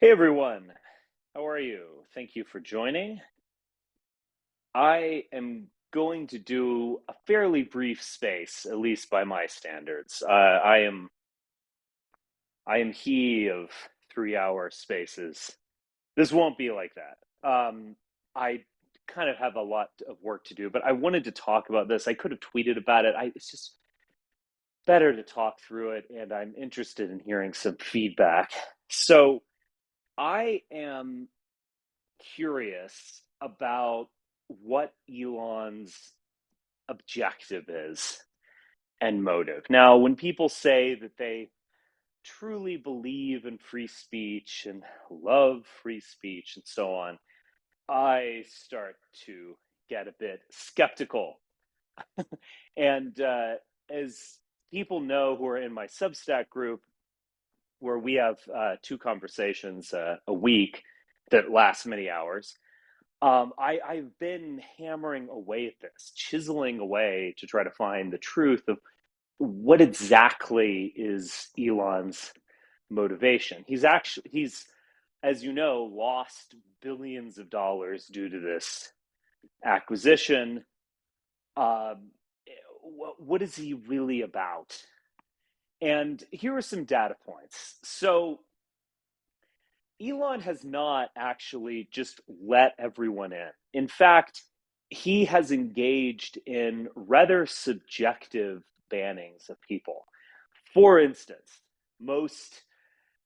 Hey everyone, how are you? Thank you for joining. I am going to do a fairly brief space, at least by my standards. I am he of 3 hour spaces. This won't be like that. I kind of have a lot of work to do, but I wanted to talk about this. I could have tweeted about it. It's just better to talk through it, and I'm interested in hearing some feedback. So I am curious about what Elon's objective is and motive. Now, when people say that they truly believe in free speech and love free speech and so on, I start to get a bit skeptical. And as people know who are in my Substack group, where we have two conversations a week that last many hours, I've been hammering away at this, chiseling away to try to find the truth of what exactly is Elon's motivation. He's, as you know, lost billions of dollars due to this acquisition. Um, what is he really about? And here are some data points. So Elon has not actually just let everyone in. In fact, he has engaged in rather subjective bannings of people. For instance, most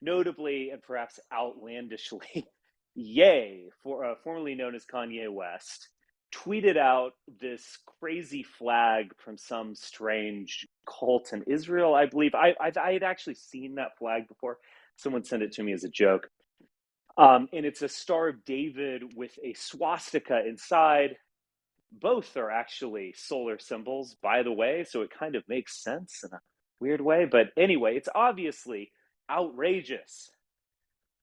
notably and perhaps outlandishly, Ye, formerly known as Kanye West, tweeted out this crazy flag from some strange cult in Israel, I believe. I had actually seen that flag before. Someone sent it to me as a joke. And it's a Star of David with a swastika inside. Both are actually solar symbols, by the way, so it kind of makes sense in a weird way. But anyway, it's obviously outrageous.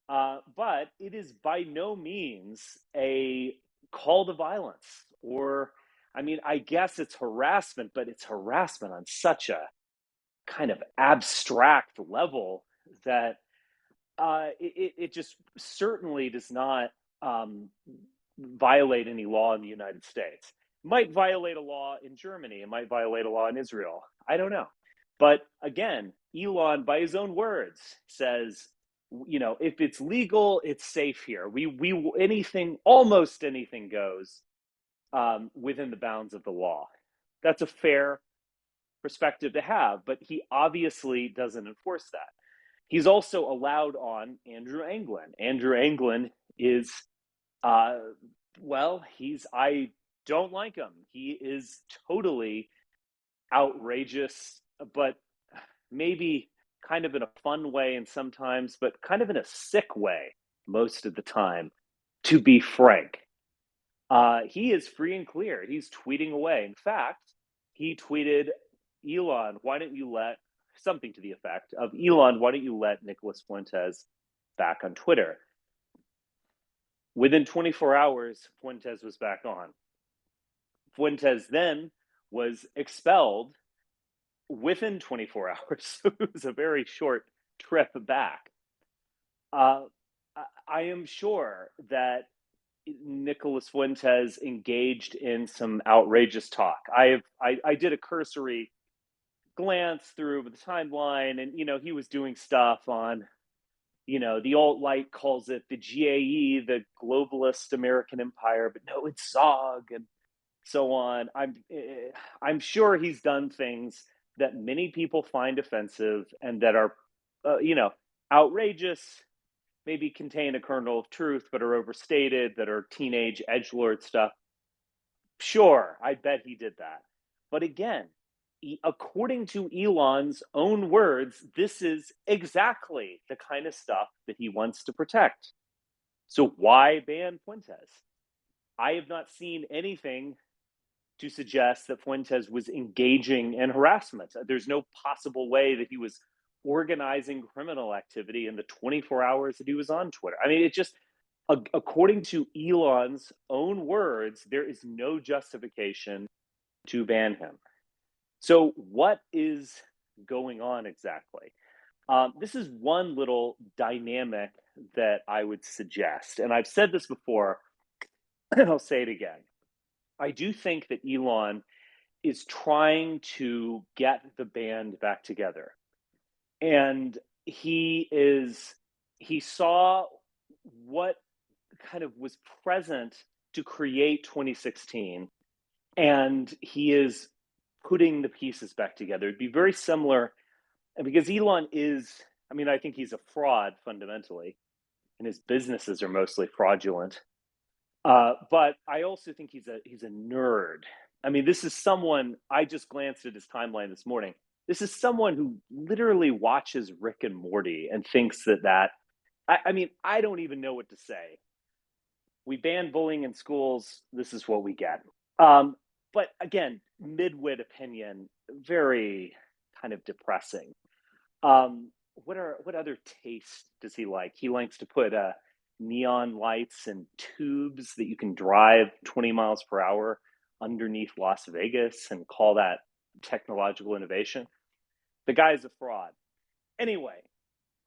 But it is by no means a call to violence, or, I mean, I guess it's harassment, but it's harassment on such a kind of abstract level that it just certainly does not violate any law in the United States. It might violate a law in Germany. It might violate a law in Israel. I don't know. But again, Elon, by his own words, says, if it's legal, it's safe here. We anything, almost anything goes within the bounds of the law. That's a fair perspective to have, but he obviously doesn't enforce that. He's also allowed on Andrew Anglin. Andrew Anglin is, uh, I don't like him. He is totally outrageous, but maybe kind of in a fun way and sometimes, but kind of in a sick way most of the time, to be frank. He is free and clear. He's tweeting away. In fact, he tweeted, Elon, why don't you let something to the effect of, Elon, why don't you let Nicholas Fuentes back on Twitter? Within 24 hours, Fuentes was back on. Fuentes then was expelled within 24 hours. So it was a very short trip back. Uh, I am sure that Nicholas Fuentes engaged in some outrageous talk. I did a cursory glance through the timeline, and he was doing stuff on, the Alt-Lite calls it the GAE, the globalist American empire, but no, it's Zog and so on. I'm sure he's done things that many people find offensive and that are, outrageous, maybe contain a kernel of truth, but are overstated, that are teenage edgelord stuff. Sure, I bet he did that. But again, according to Elon's own words, this is exactly the kind of stuff that he wants to protect. So why ban Fuentes? I have not seen anything to suggest that Fuentes was engaging in harassment. There's no possible way that he was organizing criminal activity in the 24 hours that he was on Twitter. I mean, it just, according to Elon's own words, there is no justification to ban him. So, what is going on exactly? This is one little dynamic that I would suggest, and I've said this before, and I'll say it again. I do think that Elon is trying to get the band back together. And he is he saw what kind of was present to create 2016, and he is putting the pieces back together. It'd be very similar, and because Elon is, I mean, I think he's a fraud fundamentally, and his businesses are mostly fraudulent. But I also think he's a nerd. I mean, this is someone, I just glanced at his timeline this morning. This is someone who literally watches Rick and Morty and thinks that I mean, I don't even know what to say. We ban bullying in schools. This is what we get. But again, midwit opinion, very kind of depressing. What other taste does he like? He likes to put neon lights and tubes that you can drive 20 miles per hour underneath Las Vegas and call that technological innovation. The guy's a fraud. Anyway,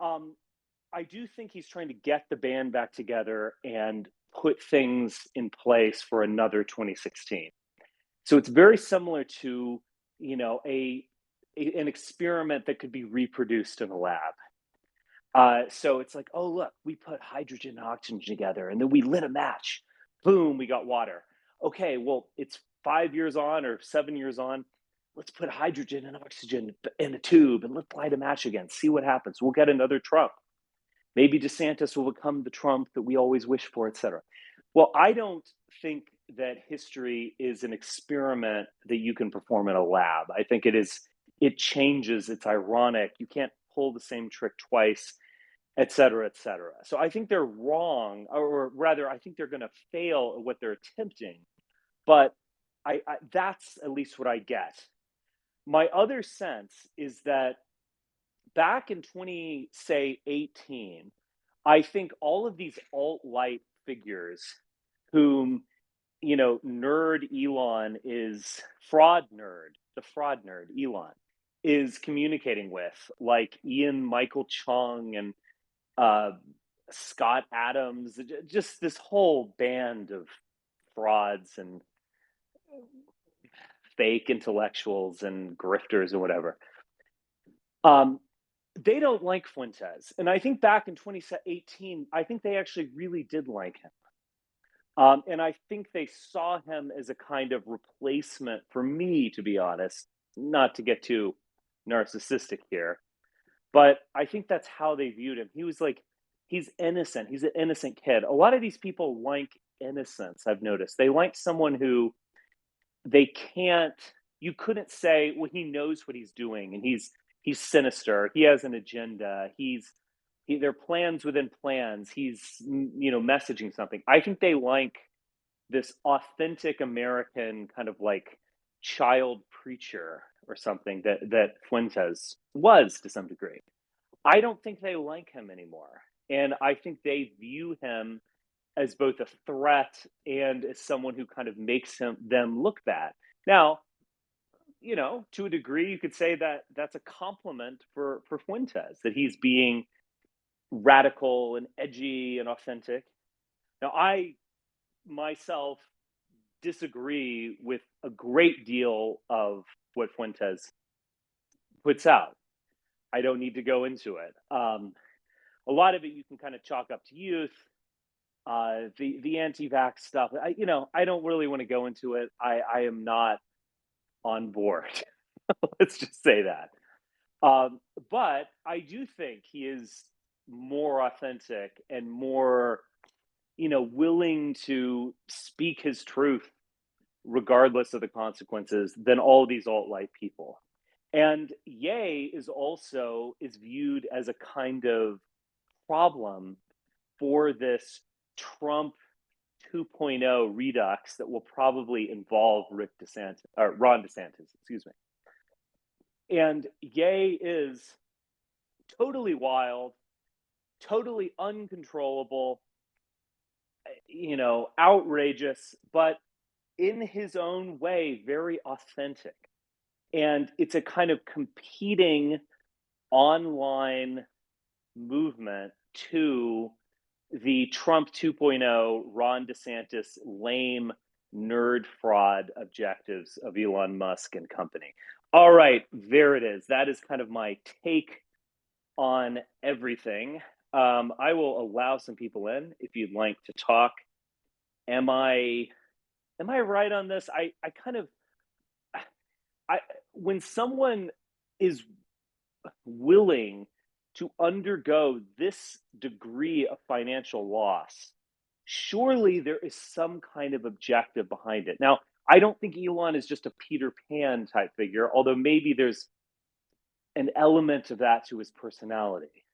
I do think he's trying to get the band back together and put things in place for another 2016. So it's very similar to, an experiment that could be reproduced in a lab. So it's like, oh, look, we put hydrogen and oxygen together and then we lit a match. Boom, we got water. Okay, well, it's 5 years on or 7 years on. Let's put hydrogen and oxygen in a tube and let's light a match again. See what happens. We'll get another Trump. Maybe DeSantis will become the Trump that we always wish for, et cetera. Well, I don't think that history is an experiment that you can perform in a lab. I think it changes, it's ironic. You can't pull the same trick twice, et cetera, et cetera. So I think they're wrong, or rather, I think they're going to fail at what they're attempting. But that's at least what I get. My other sense is that back in 2018, I think all of these alt-Lite figures whom, nerd Elon is the fraud nerd Elon is communicating with, like Ian Michael Chung and Scott Adams, just this whole band of frauds and fake intellectuals and grifters or whatever. They don't like Fuentes. And I think back in 2018, I think they actually really did like him. And I think they saw him as a kind of replacement for me, to be honest, not to get too narcissistic here, but I think that's how they viewed him. He was like, he's innocent. He's an innocent kid. A lot of these people like innocence, I've noticed. They like someone who you couldn't say, well, he knows what he's doing and he's sinister. He has an agenda. There are plans within plans. He's, messaging something. I think they like this authentic American kind of like child preacher or something that Fuentes was to some degree. I don't think they like him anymore. And I think they view him as both a threat and as someone who kind of makes them look bad. Now, to a degree, you could say that that's a compliment for Fuentes, that he's being radical and edgy and authentic. Now, I myself disagree with a great deal of what Fuentes puts out. I don't need to go into it. A lot of it you can kind of chalk up to youth, the anti-vax stuff. I don't really want to go into it. I am not on board. Let's just say that. But I do think he is more authentic and more, willing to speak his truth regardless of the consequences than all these alt-Lite people. And Ye is viewed as a kind of problem for this Trump 2.0 redux that will probably involve Ron DeSantis, excuse me. And Ye is totally wild, totally uncontrollable, outrageous, but in his own way, very authentic. And it's a kind of competing online movement to the Trump 2.0, Ron DeSantis lame nerd fraud objectives of Elon Musk and company. All right, there it is. That is kind of my take on everything. I will allow some people in if you'd like to talk. Am I right on this? I kind of I when someone is willing to undergo this degree of financial loss, surely there is some kind of objective behind it. Now, I don't think Elon is just a Peter Pan type figure, although maybe there's an element of that to his personality.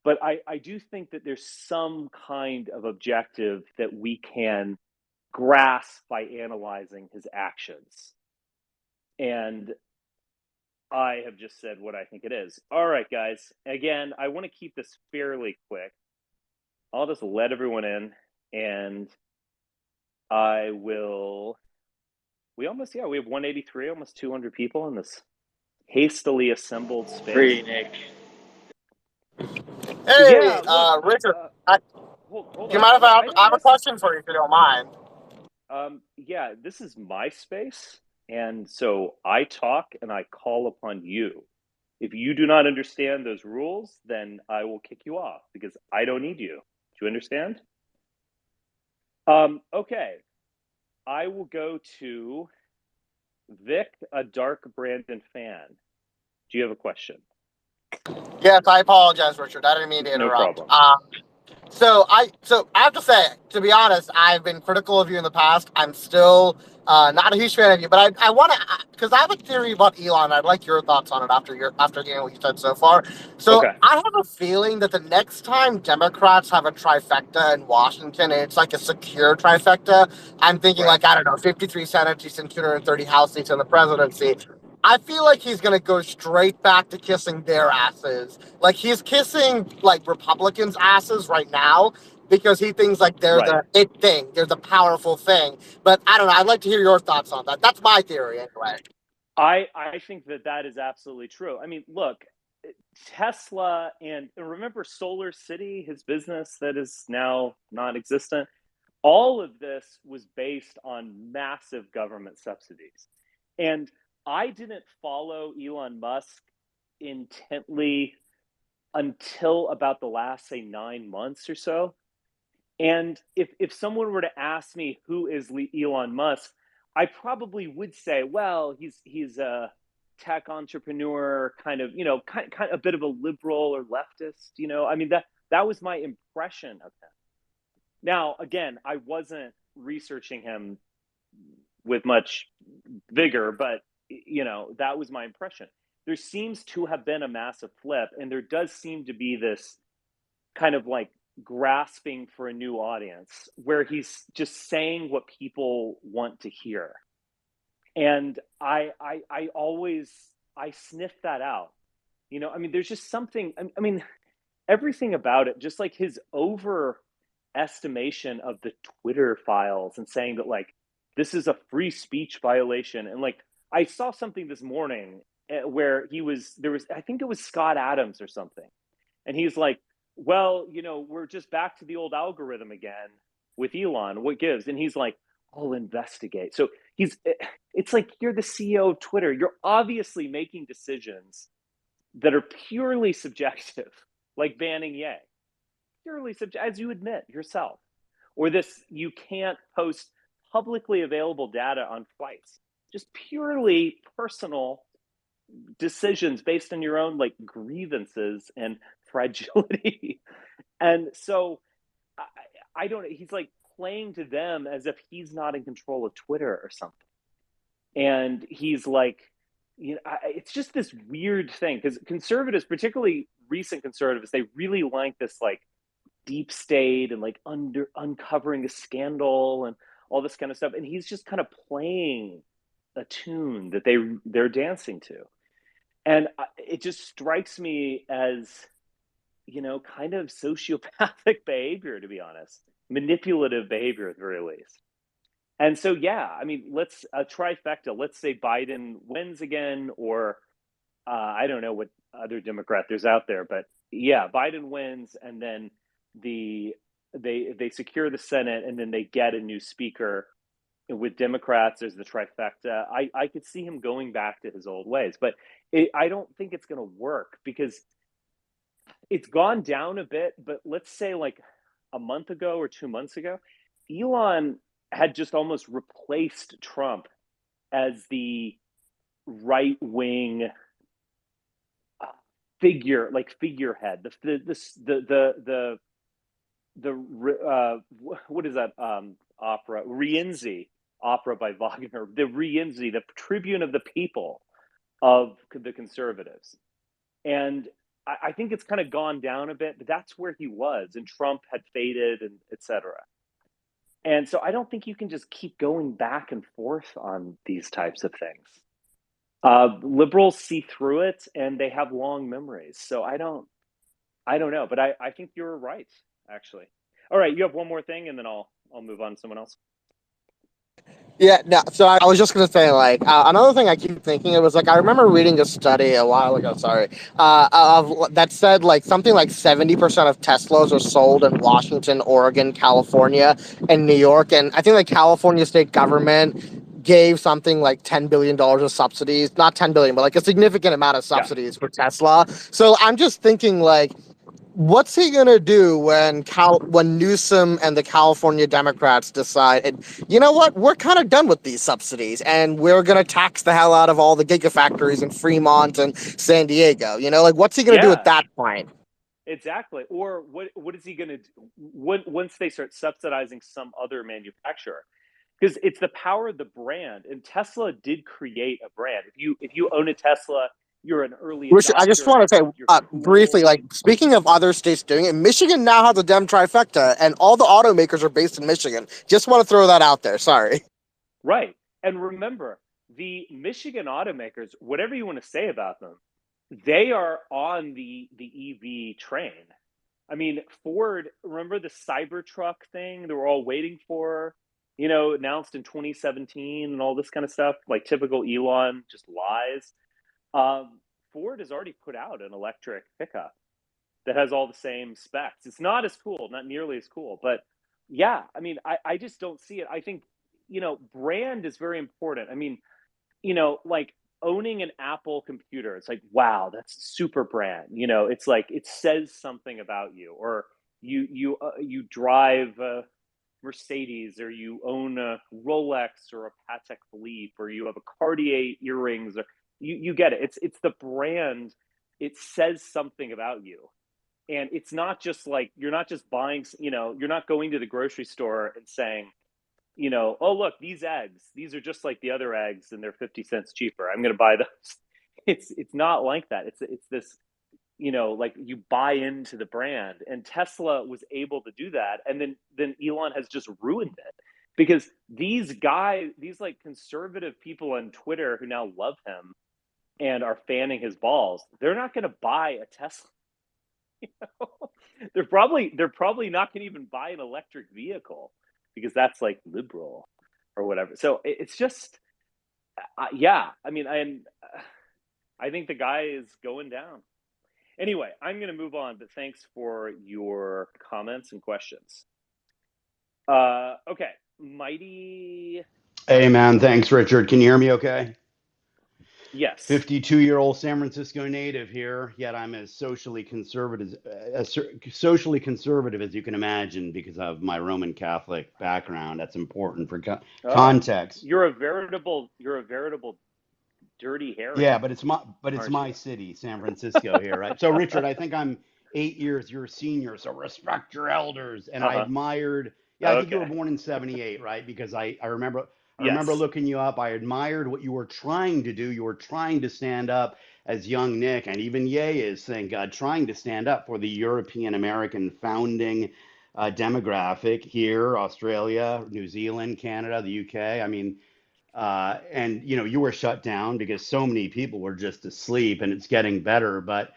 But I do think that there's some kind of objective that we can grasp by analyzing his actions. And I have just said what I think it is. All right, guys. Again, I want to keep this fairly quick. I'll just let everyone in, and I will. We have 183, almost 200 people in this hastily assembled space. Free Nick. Hey, Yeah, look, Richard. hold Do you on. mind if I have a question for you, if you don't mind? Yeah, this is my space, and so I talk and I call upon you. If you do not understand those rules, then I will kick you off because I don't need you. Do you understand? Okay. I will go to Vic, a Dark Brandon fan. Do you have a question? Yes, I apologize, Richard. I didn't mean to interrupt. No problem. So I have to say, to be honest, I've been critical of you in the past. I'm still not a huge fan of you, but I want to, because I have a theory about Elon. I'd like your thoughts on it after hearing what you said so far. So Okay. I have a feeling that the next time Democrats have a trifecta in Washington, and it's like a secure trifecta, I'm thinking Right. like, I don't know, 53 Senate seats and 230 House seats in the presidency. I feel like he's going to go straight back to kissing their asses. Like, he's kissing, like, Republicans' asses right now because he thinks, like, they're Right. the it thing. They're the powerful thing. But I don't know. I'd like to hear your thoughts on that. That's my theory, anyway. I think that is absolutely true. I mean, look, Tesla and remember Solar City, his business that is now non-existent. All of this was based on massive government subsidies. And I didn't follow Elon Musk intently until about the last, say, 9 months or so. And if someone were to ask me who is Elon Musk, I probably would say, well, he's a tech entrepreneur, kind of a bit of a liberal or leftist. I mean that was my impression of him. Now, again, I wasn't researching him with much vigor, but that was my impression. There seems to have been a massive flip, and there does seem to be this kind of like grasping for a new audience where he's just saying what people want to hear. And I always sniff that out. I mean, there's just something. I mean, everything about it, just like his overestimation of the Twitter files and saying that like this is a free speech violation. And like I saw something this morning where there was I think it was Scott Adams or something, and he's like, well, we're just back to the old algorithm again with Elon. What gives? And he's like, I'll investigate. So it's like you're the CEO of Twitter. You're obviously making decisions that are purely subjective, like banning Ye. Purely subjective, as you admit yourself. Or this, you can't post publicly available data on flights. Just purely personal decisions based on your own like grievances and fragility. And so I don't, he's like playing to them as if he's not in control of Twitter or something. And he's like, it's just this weird thing because conservatives, particularly recent conservatives, they really like this like deep state and like uncovering a scandal and all this kind of stuff. And he's just kind of playing a tune that they're dancing to. And it just strikes me as, kind of sociopathic behavior, to be honest, manipulative behavior at the very least. And so, yeah, I mean, let's a trifecta. Let's say Biden wins again, or I don't know what other Democrat there's out there, but yeah, Biden wins, and then the they secure the Senate, and then they get a new speaker. With Democrats, there's the trifecta. I could see him going back to his old ways, but I don't think it's going to work because it's gone down a bit. But let's say like a month ago or 2 months ago, Elon had just almost replaced Trump as the right wing figurehead, the what is that opera? Rienzi opera by Wagner. The Rienzi, the Tribune of the People of the conservatives, and I think it's kind of gone down a bit. But that's where he was, and Trump had faded, and etc. And so I don't think you can just keep going back and forth on these types of things. Liberals see through it, and they have long memories. So I don't know, but I think you're right, actually. All right, you have one more thing, and then I'll move on to someone else. Yeah, no, so I was just gonna say, like, another thing I keep thinking, it was like, I remember reading a study a while ago, sorry, of that said like something like 70% of Teslas are sold in Washington, Oregon, California, and New York, and I think the California state government gave something like $10 billion of subsidies, not 10 billion, but like a significant amount of Yeah, subsidies for Tesla. So I'm just thinking, like, what's he gonna do when Newsom and the California Democrats decide, and you know what, we're kind of done with these subsidies, and we're gonna tax the hell out of all the gigafactories in Fremont and San Diego? You know, like, what's he gonna do at yeah, that point? exactly. Or what is he going to do once they start subsidizing some other manufacturer? Because it's the power of the brand, and Tesla did create a brand. If you own a Tesla, you're an early Richard, I just adopter. want to say You're briefly, cool. like, speaking of other states doing it, Michigan now has a Dem trifecta, and all the automakers are based in Michigan. Just want to throw that out there. Sorry. Right. And remember, the Michigan automakers, whatever you want to say about them, they are on the EV train. I mean, Ford, remember the Cybertruck thing they were all waiting for, announced in 2017 and all this kind of stuff, like typical Elon just lies. Ford has already put out an electric pickup that has all the same specs. It's not as cool, not nearly as cool, but yeah, I mean, I just don't see it. I think, brand is very important. I mean, like owning an Apple computer, it's like, wow, that's super brand. It's like it says something about you, or you drive a Mercedes, or you own a Rolex or a Patek Philippe, or you have a Cartier earrings, or you get it. It's the brand. It says something about you, and it's not just like you're not just buying. You're not going to the grocery store and saying, oh look, these eggs, these are just like the other eggs and they're 50 cents cheaper. I'm going to buy those. It's not like that. It's this, like you buy into the brand, and Tesla was able to do that, and then Elon has just ruined it because these guys, these like conservative people on Twitter who now love him and are fanning his balls, they're not going to buy a Tesla. You know? They're probably not going to even buy an electric vehicle because that's like liberal or whatever. So it's just, yeah. I mean, I think the guy is going down. Anyway, I'm going to move on, but thanks for your comments and questions. Okay, Mighty. Hey man, thanks Richard. Can you hear me okay? Yes. 52-year-old San Francisco native here, yet I'm socially conservative as you can imagine because of my Roman Catholic background. That's important for Oh, context. you're a veritable dirty Yeah, Harry, but it's aren't my you? city, San Francisco here, right? So Richard, I think I'm 8 years your senior, so respect your elders. And Uh I huh. admired, yeah, I think you were Okay. born in 78, right? Because I remember Yes. looking you up. I admired what you were trying to do. You were trying to stand up as young Nick, and even Ye is, thank God, trying to stand up for the European American founding demographic here, Australia, New Zealand, Canada, the UK. I mean, and you were shut down because so many people were just asleep, and it's getting better, but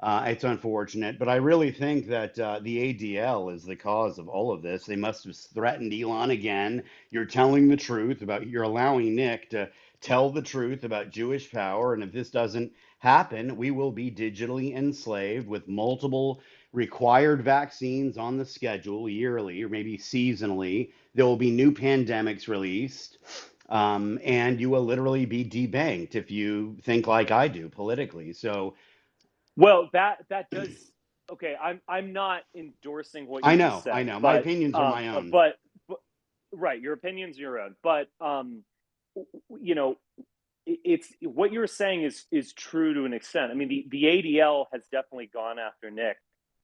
it's unfortunate. But I really think that the ADL is the cause of all of this. They must have threatened Elon again. You're telling the truth about, you're allowing Nick to tell the truth about Jewish power, and if this doesn't happen, we will be digitally enslaved with multiple required vaccines on the schedule yearly or maybe seasonally. There will be new pandemics released. And you will literally be debanked if you think like I do politically. So Well, that does okay. I'm not endorsing what you just I said, know. My opinions are my own. but right, your opinion's your own. But you know, it's what you're saying is true to an extent. I mean, the ADL has definitely gone after Nick,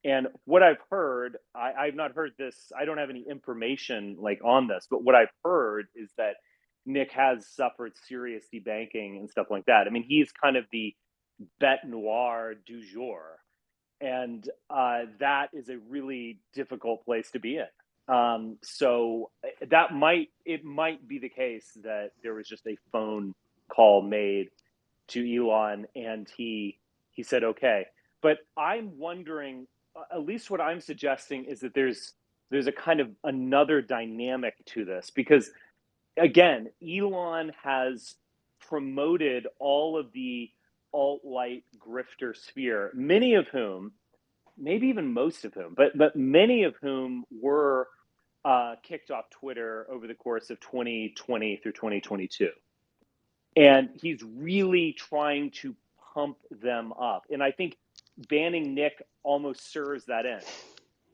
and what I've heard, I've not heard this. I don't have any information like on this, but what I've heard is that Nick has suffered serious debanking and stuff like that. I mean, he's kind of the bête noire du jour, and that is a really difficult place to be in. So it might be the case that there was just a phone call made to Elon, and he said okay. But I'm wondering, at least what I'm suggesting is that there's a kind of another dynamic to this, because again, Elon has promoted all of the alt-light grifter sphere, many of whom, maybe even most of whom, but many of whom were kicked off Twitter over the course of 2020 through 2022. And he's really trying to pump them up. And I think banning Nick almost serves that end.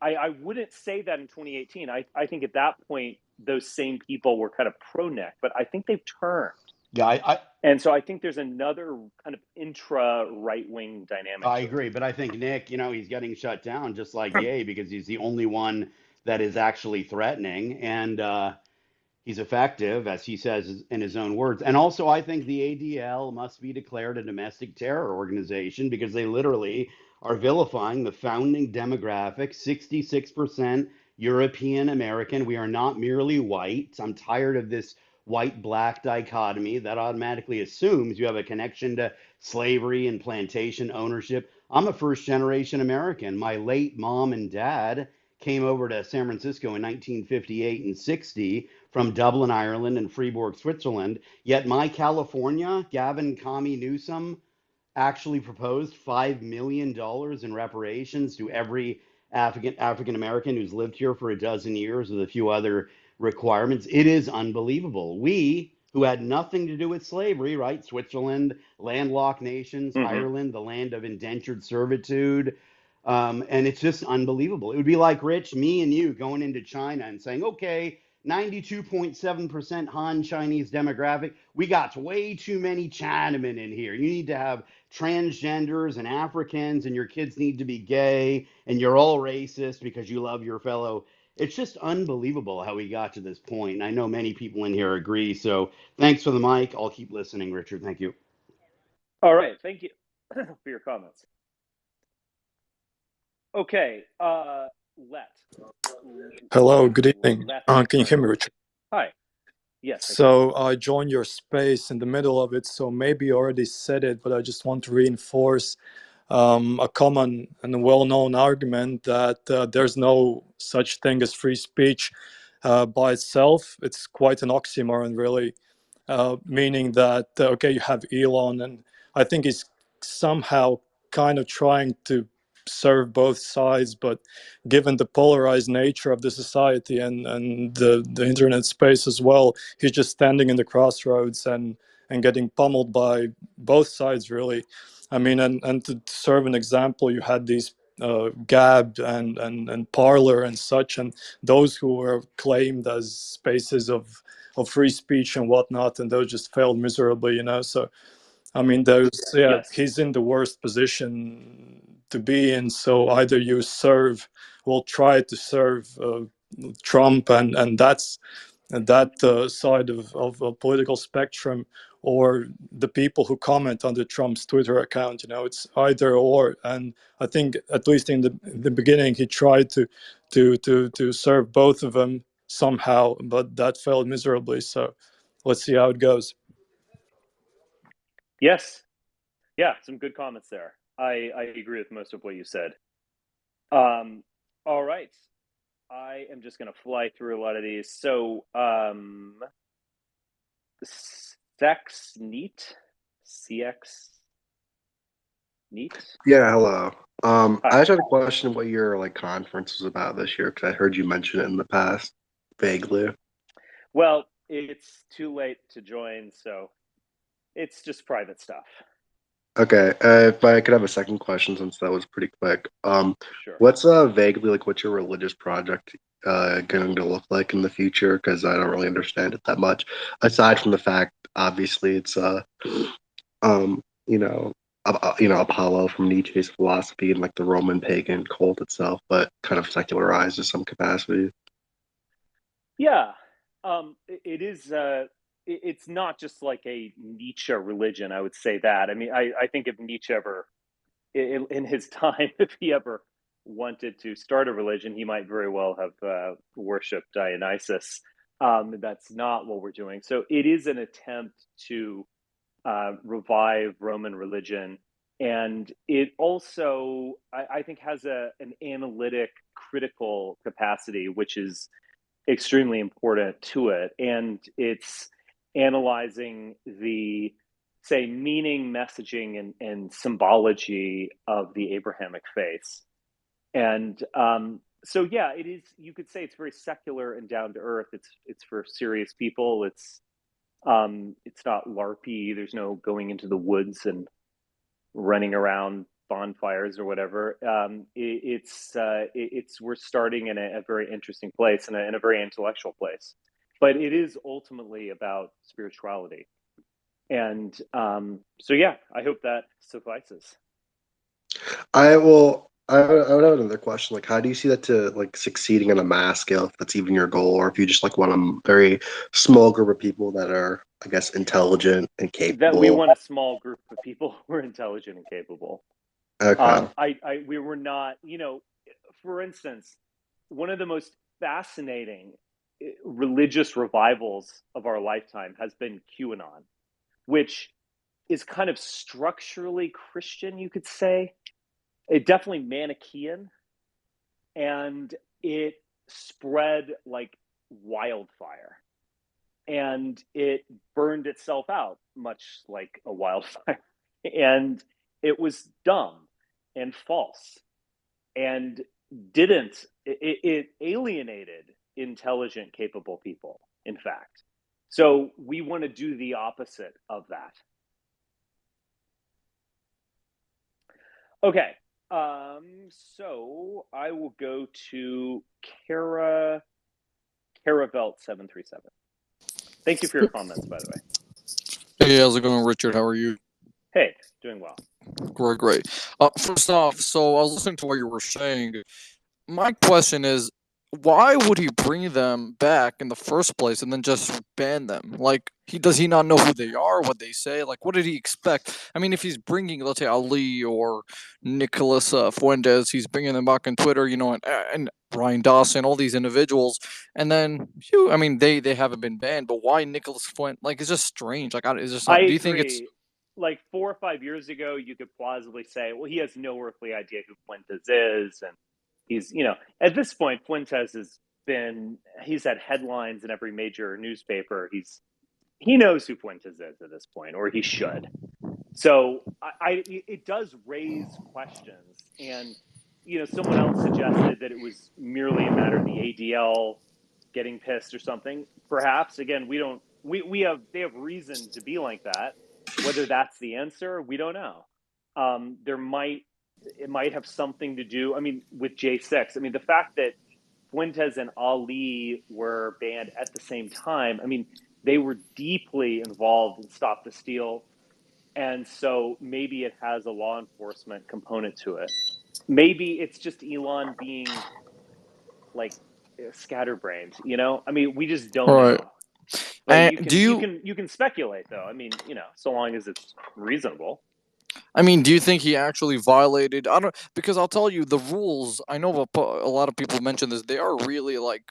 I wouldn't say that in 2018. I think at that point, those same people were kind of pro Nick, but I think they've turned. Yeah, And so I think there's another kind of intra right wing dynamic I to it. agree. But I think Nick, he's getting shut down just like Ye because he's the only one that is actually threatening. And he's effective, as he says in his own words. And also, I think the ADL must be declared a domestic terror organization because they literally are vilifying the founding demographic, 66% European American. We are not merely white. I'm tired of this white black dichotomy that automatically assumes you have a connection to slavery and plantation ownership. I'm a first generation American. My late mom and dad came over to San Francisco in 1958 and 60 from Dublin, Ireland, and Fribourg, Switzerland. Yet my California, Gavin Kami Newsom, actually proposed $5 million in reparations to every African American who's lived here for a dozen years, with a few other requirements. It is unbelievable. We, who had nothing to do with slavery, right? Switzerland, landlocked nations, Mm-hmm. Ireland, the land of indentured servitude. And it's just unbelievable. It would be like Rich, me and you going into China and saying, okay, 92.7% Han Chinese demographic. We got way too many Chinamen in here. You need to have transgenders and Africans, and your kids need to be gay, and you're all racist because you love your fellow. It's just unbelievable how we got to this point. And I know many people in here agree. So thanks for the mic. I'll keep listening, Richard. Thank you. All right. Thank you for your comments. Okay. Hello, good evening. Let Can you hear me, Richard? Hi. Yes, I can. So I joined your space in the middle of it, so maybe you already said it, but I just want to reinforce a common and well-known argument that there's no such thing as free speech by itself. It's quite an oxymoron, really, meaning that, okay, you have Elon, and I think he's somehow kind of trying to serve both sides, but given the polarized nature of the society and the internet space as well, he's just standing in the crossroads and getting pummeled by both sides, really. I mean, and to serve an example, you had these Gab and Parler and such, and those who were claimed as spaces of free speech and whatnot, and those just failed miserably, So I mean, Yes. he's in the worst position to be in. So either you try to serve Trump, and that's that side of a political spectrum, or the people who comment on the Trump's Twitter account. It's either or. And I think at least in the beginning, he tried to serve both of them somehow, but that failed miserably. So let's see how it goes. Yes. Yeah. Some good comments there. I agree with most of what you said. All right. I am just going to fly through a lot of these. So, Sex Neat, CX Neat. Yeah, hello. I Hi. just had a question what your like conference was about this year because I heard you mention it in the past vaguely. Well, it's too late to join, so it's just private stuff. Okay, if I could have a second question since that was pretty quick. Sure. What's vaguely like what's your religious project going to look like in the future? Because I don't really understand it that much. Aside from the fact, obviously, it's um, you know, Apollo from Nietzsche's philosophy and like the Roman pagan cult itself, but kind of secularized to some capacity. Yeah. It is. It's not just like a Nietzsche religion. I would say that. I mean, I think if Nietzsche ever, in his time, if he ever wanted to start a religion, he might very well have worshipped Dionysus. That's not what we're doing. So it is an attempt to revive Roman religion. And it also, I think, has an analytic, critical capacity, which is extremely important to it. And it's analyzing the, say, meaning, messaging, and symbology of the Abrahamic faith. And so, yeah, it is. You could say it's very secular and down to earth. It's for serious people. It's not LARPy. There's no going into the woods and running around bonfires or whatever. It's we're starting in a very interesting place and in a very intellectual place, but it is ultimately about spirituality. And so, yeah, I hope that suffices. I would have another question. Like, how do you see that to like succeeding on a mass scale, if that's even your goal, or if you just like want a very small group of people that are, I guess, intelligent and That we capable? want a small group of people who are intelligent and capable. Okay. We were not, for instance, one of the most fascinating religious revivals of our lifetime has been QAnon, which is kind of structurally Christian, you could say. It definitely Manichaean, and it spread like wildfire, and it burned itself out much like a wildfire. And it was dumb and false and didn't it alienated intelligent, capable people, in fact. So we want to do the opposite of that. Okay. So I will go to Kara Caravelt 737. Thank you for your comments, by the way. Hey, how's it going, Richard? How are you? Hey, doing well. Great. First off, so I was listening to what you were saying. My question is, why would he bring them back in the first place and then just ban them? Like, does he not know who they are, what they say? Like, what did he expect? I mean, if he's bringing, let's say, Ali or Nicholas Fuentes, he's bringing them back on Twitter, and Ryan Dawson, all these individuals, and then, I mean, they haven't been banned, but why Nicholas Fuentes? Like, it's just strange. Like, it's just I not. Do you think it's agree. Like 4 or 5 years ago, you could plausibly say, well, he has no earthly idea who Fuentes is. And he's, at this point, Fuentes he's had headlines in every major newspaper. He knows who Fuentes is at this point, or he should. So it does raise questions. And, someone else suggested that it was merely a matter of the ADL getting pissed or something. Perhaps, again, they have reason to be like that. Whether that's the answer, we don't know. It might have something to do, I mean, with J6. I mean, the fact that Fuentes and Ali were banned at the same time, I mean, they were deeply involved in Stop the Steal. And so maybe it has a law enforcement component to it. Maybe it's just Elon being like scatterbrained, I mean, we just don't right? know. But And you do can you you? can you can speculate, though. I mean, so long as it's reasonable. I mean, do you think he actually violated? I don't, because I'll tell you the rules. I know a lot of people mention this. They are really like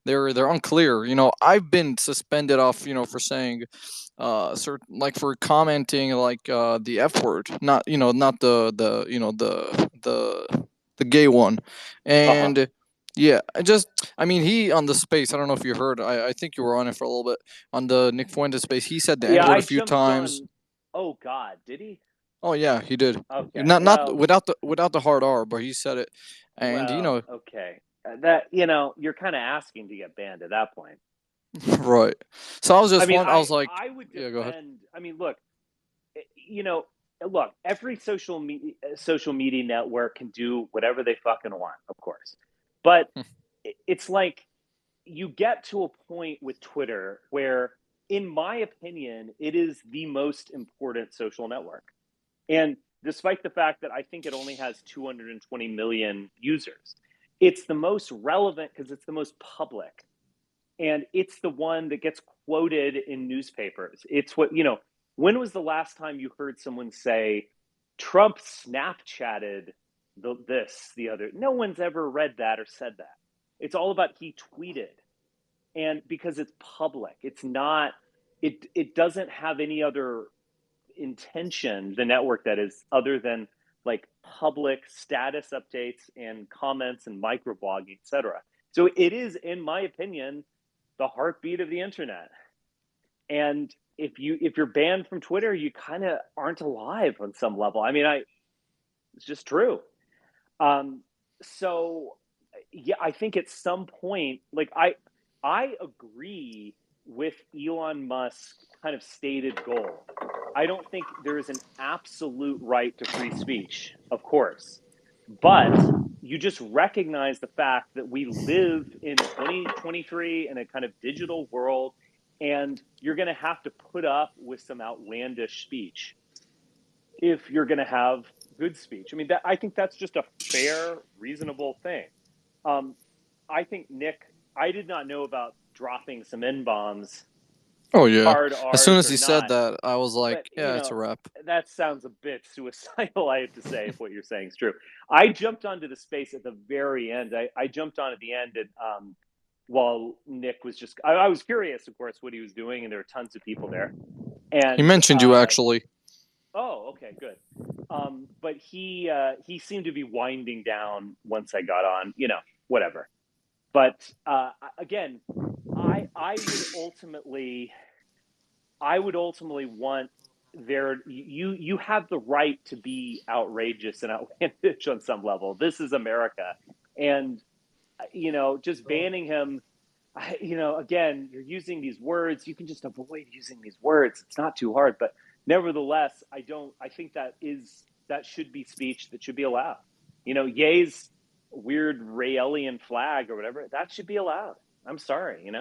they're unclear. I've been suspended off. For saying, certain, like, for commenting like the F word, not not the gay one, Uh-huh. and yeah, I mean, he on the space. I don't know if you heard. I think you were on it for a little bit on the Nick Fuentes space. He said the N Yeah, word I a few jumped times. on. Oh God, did he? Oh yeah, he did. Okay, Not well, without the hard R, but he said it, and okay. That you're kind of asking to get banned at that point. right. So I was I just mean, I was like, I would yeah, go ahead. defend. I mean, look, look, every social media network can do whatever they fucking want, of course, but it's like you get to a point with Twitter where, in my opinion, it is the most important social network. And despite the fact that I think it only has 220 million users, it's the most relevant because it's the most public. And it's the one that gets quoted in newspapers. It's what, when was the last time you heard someone say, Trump Snapchatted the other? No one's ever read that or said that. It's all about he tweeted. And because it's public, it's not, it doesn't have any other intention, the network that is, other than like public status updates and comments and microblogging, etc. So it is, in my opinion, the heartbeat of the internet. And if you're banned from Twitter, you kind of aren't alive on some level. I mean, it's just true. So yeah, I think at some point, like I agree with Elon Musk's kind of stated goal. I don't think there is an absolute right to free speech, of course, but you just recognize the fact that we live in 2023 in a kind of digital world, and you're going to have to put up with some outlandish speech if you're going to have good speech. I mean, I think that's just a fair, reasonable thing. I think Nick, I did not know about dropping some N bombs, Oh yeah. hard As soon R's as or he said not. that, I was like, But yeah, it's a wrap. that sounds a bit suicidal, I have to say, if what you're saying is true. I jumped onto the space at the very end. I jumped on at the end, and while Nick was just, I was curious, of course, what he was doing, and there were tons of people there. He And mentioned you actually. oh, okay, good. But he seemed to be winding down once I got on, whatever. But again, I would ultimately want you have the right to be outrageous and outlandish on some level. This is America, and just banning him. Again, you're using these words. You can just avoid using these words. It's not too hard, but nevertheless, I think that should be speech that should be allowed. Ye's weird Raelian flag or whatever, that should be allowed. I'm sorry,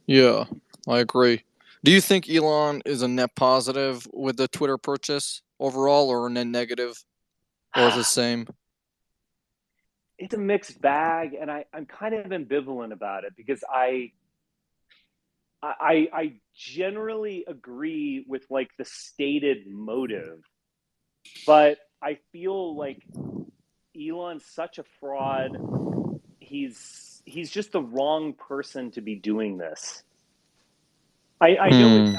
Yeah, I agree. Do you think Elon is a net positive with the Twitter purchase overall, or a net negative, or is it the same? It's a mixed bag, and I'm kind of ambivalent about it because I generally agree with like the stated motive, but I feel like Elon's such a fraud. He's just the wrong person to be doing this. I know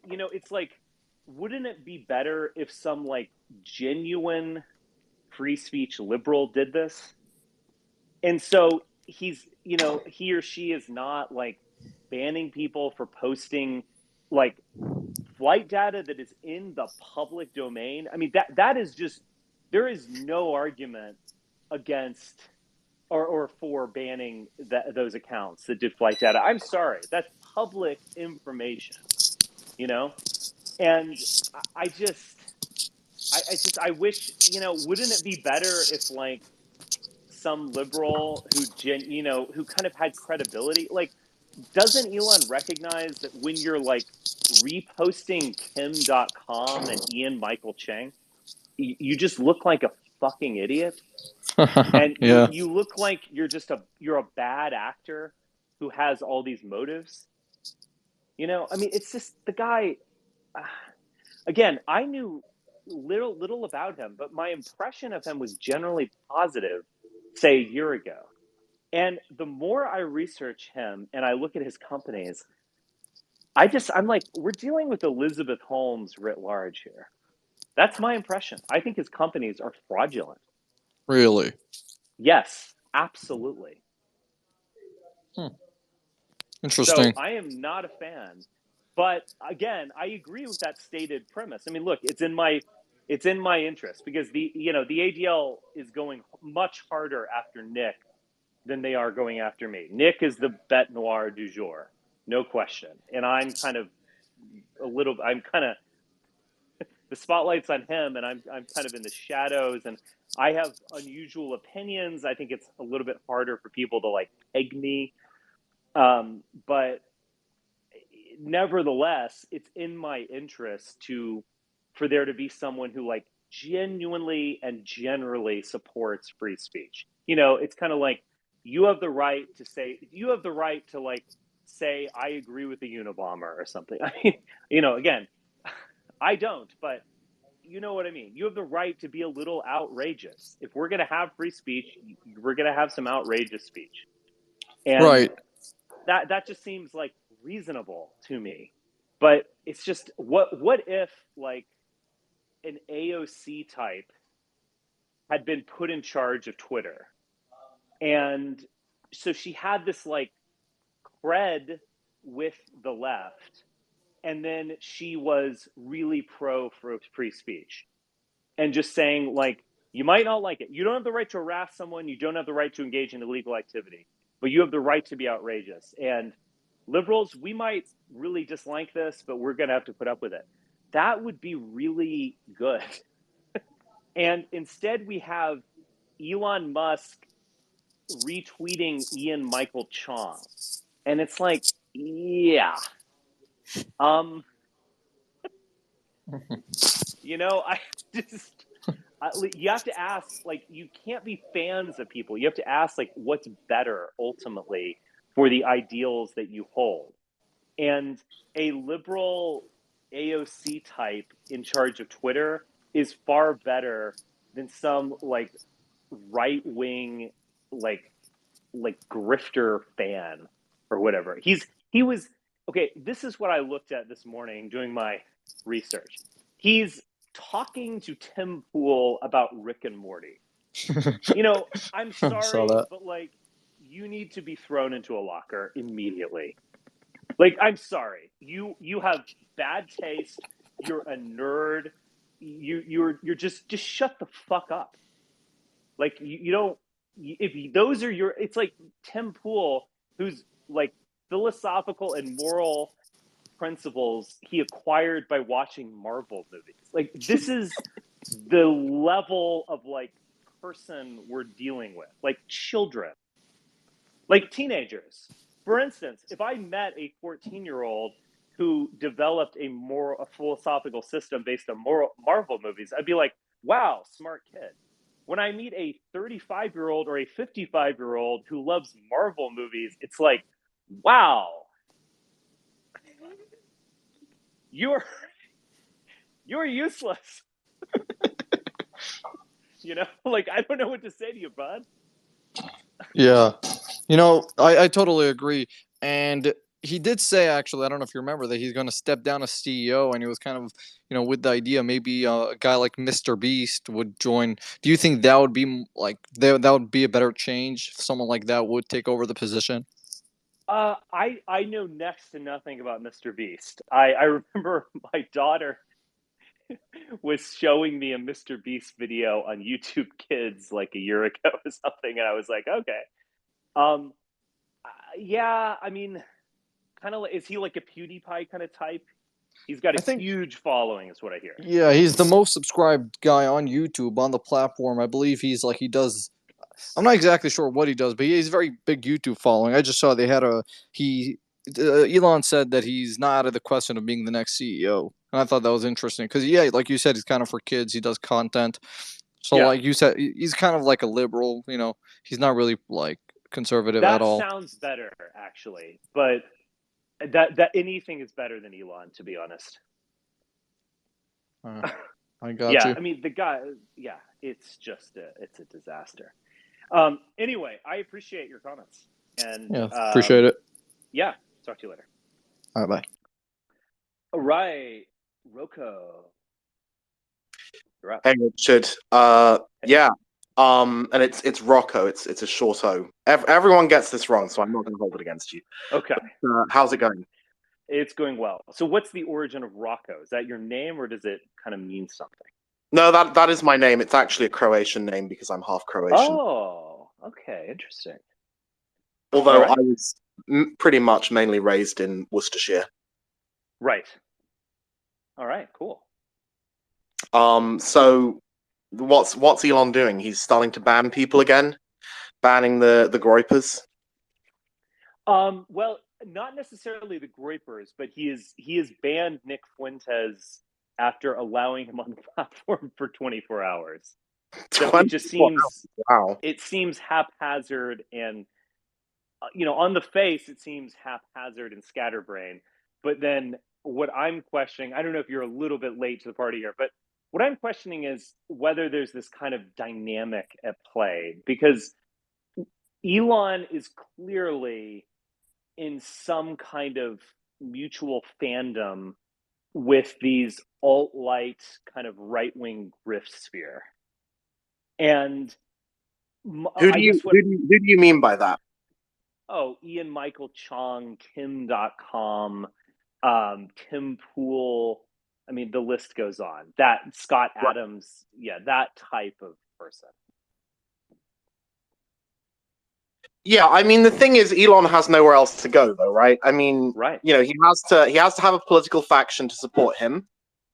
it. It's like, wouldn't it be better if some like genuine free speech liberal did this? And so he or she is not like banning people for posting like flight data that is in the public domain. I mean, that is just, there is no argument against or for banning those accounts that did flight data. I'm sorry, that's public information, and I wish, wouldn't it be better if like some liberal who who kind of had credibility, like, doesn't Elon recognize that when you're like reposting Kim.com and Ian Michael Chang, you just look like a fucking idiot, and Yeah. you look like you're a bad actor who has all these motives. I mean, it's just the guy. Again, I knew little about him, but my impression of him was generally positive, say a year ago. And the more I research him and I look at his companies, I'm like, we're dealing with Elizabeth Holmes writ large here. That's my impression. I think his companies are fraudulent. Really? Yes, absolutely. Interesting. So I am not a fan. But again, I agree with that stated premise. I mean, look, it's in my interest because the ADL is going much harder after Nick than they are going after me. Nick is the bête noire du jour, no question. And I'm kind of the spotlight's on him, and I'm kind of in the shadows, and I have unusual opinions. I think it's a little bit harder for people to like peg me, but nevertheless, it's in my interest for there to be someone who like genuinely and generally supports free speech. It's kind of like you have the right to like say I agree with the Unabomber or something. I mean, again, I don't, but you know what I mean. You have the right to be a little outrageous. If we're going to have free speech, we're going to have some outrageous speech. And Right. That just seems like reasonable to me. But it's just what if like an AOC type had been put in charge of Twitter, and so she had this like cred with the left, and then she was really pro for free speech and just saying like, you might not like it, you don't have the right to harass someone, you don't have the right to engage in illegal activity, but you have the right to be outrageous. And liberals, we might really dislike this, but we're going to have to put up with it. That would be really good. And instead we have Elon Musk retweeting Ian Michael Chong. And it's like, yeah. I you have to ask, like, you can't be fans of people. You have to ask, like, what's better ultimately for the ideals that you hold. And a liberal AOC type in charge of Twitter is far better than some like right-wing like grifter fan or whatever. He was okay. This is what I looked at this morning doing my research. He's talking to Tim Pool about Rick and Morty. I'm sorry, but like, you need to be thrown into a locker immediately. Like, I'm sorry, you have bad taste. You're a nerd. You're just shut the fuck up. Like, you don't. If those are your, it's like Tim Pool, who's like philosophical and moral principles he acquired by watching Marvel movies. Like, this is the level of like person we're dealing with. Like children, like teenagers. For instance, if I met a 14-year-old who developed a philosophical system based on Marvel movies, I'd be like, wow, smart kid. When I meet a 35-year-old or a 55-year-old who loves Marvel movies, it's like, wow, you're useless. Like, I don't know what to say to you, bud. Yeah. I totally agree. And he did say, actually, I don't know if you remember, that he's going to step down as CEO, and he was kind of, with the idea maybe a guy like Mr. Beast would join. Do you think that would be like that would be a better change if someone like that would take over the position? I know next to nothing about Mr. Beast. I remember my daughter was showing me a Mr. Beast video on YouTube Kids like a year ago or something, and I was like, okay. Yeah, I mean, kind of, is he like a PewDiePie kind of type? He's got a huge following, is what I hear. Yeah, he's the most subscribed guy on YouTube on the platform. I believe he does. I'm not exactly sure what he does, but he has a very big YouTube following. I just saw they had Elon said that he's not out of the question of being the next CEO. And I thought that was interesting because, yeah, like you said, he's kind of for kids. He does content. So, like you said, he's kind of like a liberal, he's not really like conservative at all. That sounds better, actually. But that anything is better than Elon, to be honest. I got you. I mean, the guy, it's just it's a disaster. Anyway, I appreciate your comments. And appreciate it. Yeah, talk to you later. All right, bye. All right, Rocco. You're up. Hey, Richard. Yeah. And it's Rocco. It's a short O. Everyone gets this wrong, so I'm not going to hold it against you. Okay. How's it going? It's going well. So what's the origin of Rocco? Is that your name, or does it kind of mean something? No, that is my name. It's actually a Croatian name because I'm half Croatian. Oh, okay, interesting. Although All right. I was pretty much mainly raised in Worcestershire. Right. All right, cool. So what's Elon doing? He's starting to ban people again, banning the groypers. Well, not necessarily the groypers, but he has banned Nick Fuentes after allowing him on the platform for 24 hours. So it just seems wow. It seems haphazard and on the face it seems haphazard and scatterbrain. But then what I'm questioning, I don't know if you're a little bit late to the party here, but what I'm questioning is whether there's this kind of dynamic at play, because Elon is clearly in some kind of mutual fandom with these alt-light kind of right-wing grift sphere. And who do you mean by that? Oh, Ian Michael Chong, Tim.com, Tim Pool. I mean, the list goes on. That Scott Adams, yeah, that type of person. Yeah, I mean, the thing is, Elon has nowhere else to go, though, right? I mean, right. He has to have a political faction to support him.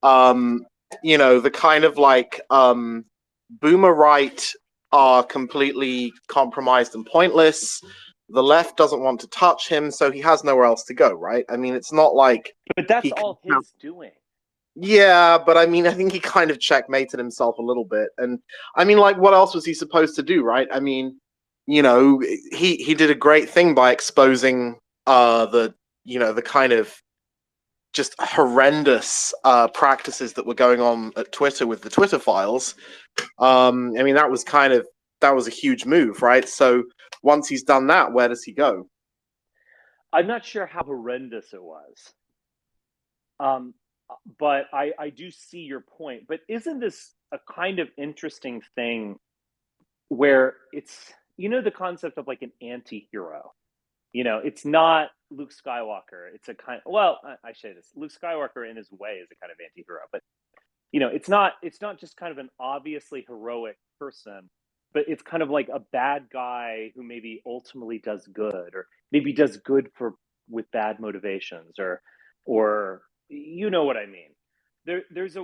The kind of like boomer right are completely compromised and pointless. The left doesn't want to touch him, so he has nowhere else to go, right? I mean, it's not like. But that's all his doing. Yeah, but I mean, I think he kind of checkmated himself a little bit, and I mean, like, what else was he supposed to do, right? I mean. He did a great thing by exposing the kind of just horrendous practices that were going on at Twitter with the Twitter files. I mean, that was a huge move, right? So once he's done that, where does he go? I'm not sure how horrendous it was. But I do see your point. But isn't this a kind of interesting thing where it's, the concept of like an anti-hero? It's not Luke Skywalker. It's a kind of, well, I say this. Luke Skywalker in his way is a kind of anti-hero, but it's not just kind of an obviously heroic person, but it's kind of like a bad guy who maybe ultimately does good, or maybe does good with bad motivations, or you know what I mean. There's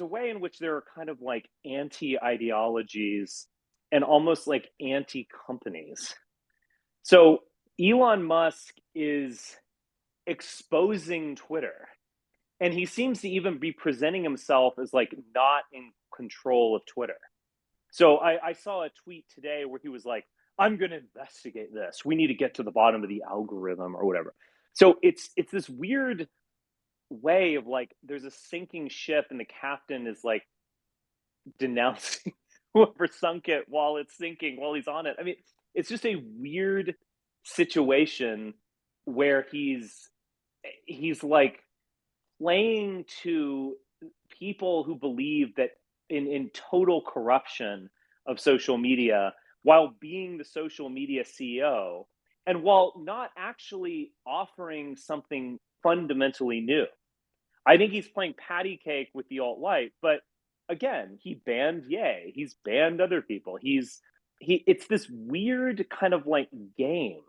a way in which there are kind of like anti-ideologies and almost like anti-companies. So Elon Musk is exposing Twitter, and he seems to even be presenting himself as like not in control of Twitter. So I saw a tweet today where he was like, I'm going to investigate this. We need to get to the bottom of the algorithm or whatever. So it's this weird way of like, there's a sinking ship and the captain is like denouncing whoever sunk it while it's sinking, while he's on it. I mean, it's just a weird situation where he's like playing to people who believe that in total corruption of social media, while being the social media CEO, and while not actually offering something fundamentally new. I think he's playing patty cake with the alt-right, but again, he banned Ye. He's banned other people. It's this weird kind of like game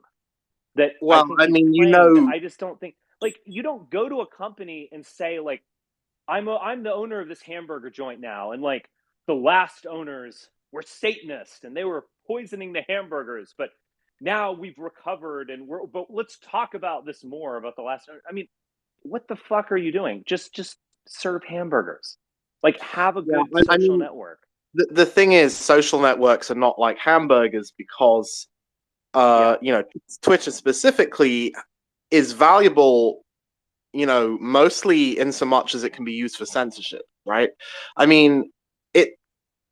that I just don't think, like, you don't go to a company and say like, I'm the owner of this hamburger joint now, and like the last owners were Satanists and they were poisoning the hamburgers, but now we've recovered but let's talk about this more about the last. I mean, what the fuck are you doing? Just serve hamburgers. Like, have a good social network. The thing is, social networks are not like hamburgers because, Twitter specifically is valuable, mostly in so much as it can be used for censorship, right? I mean,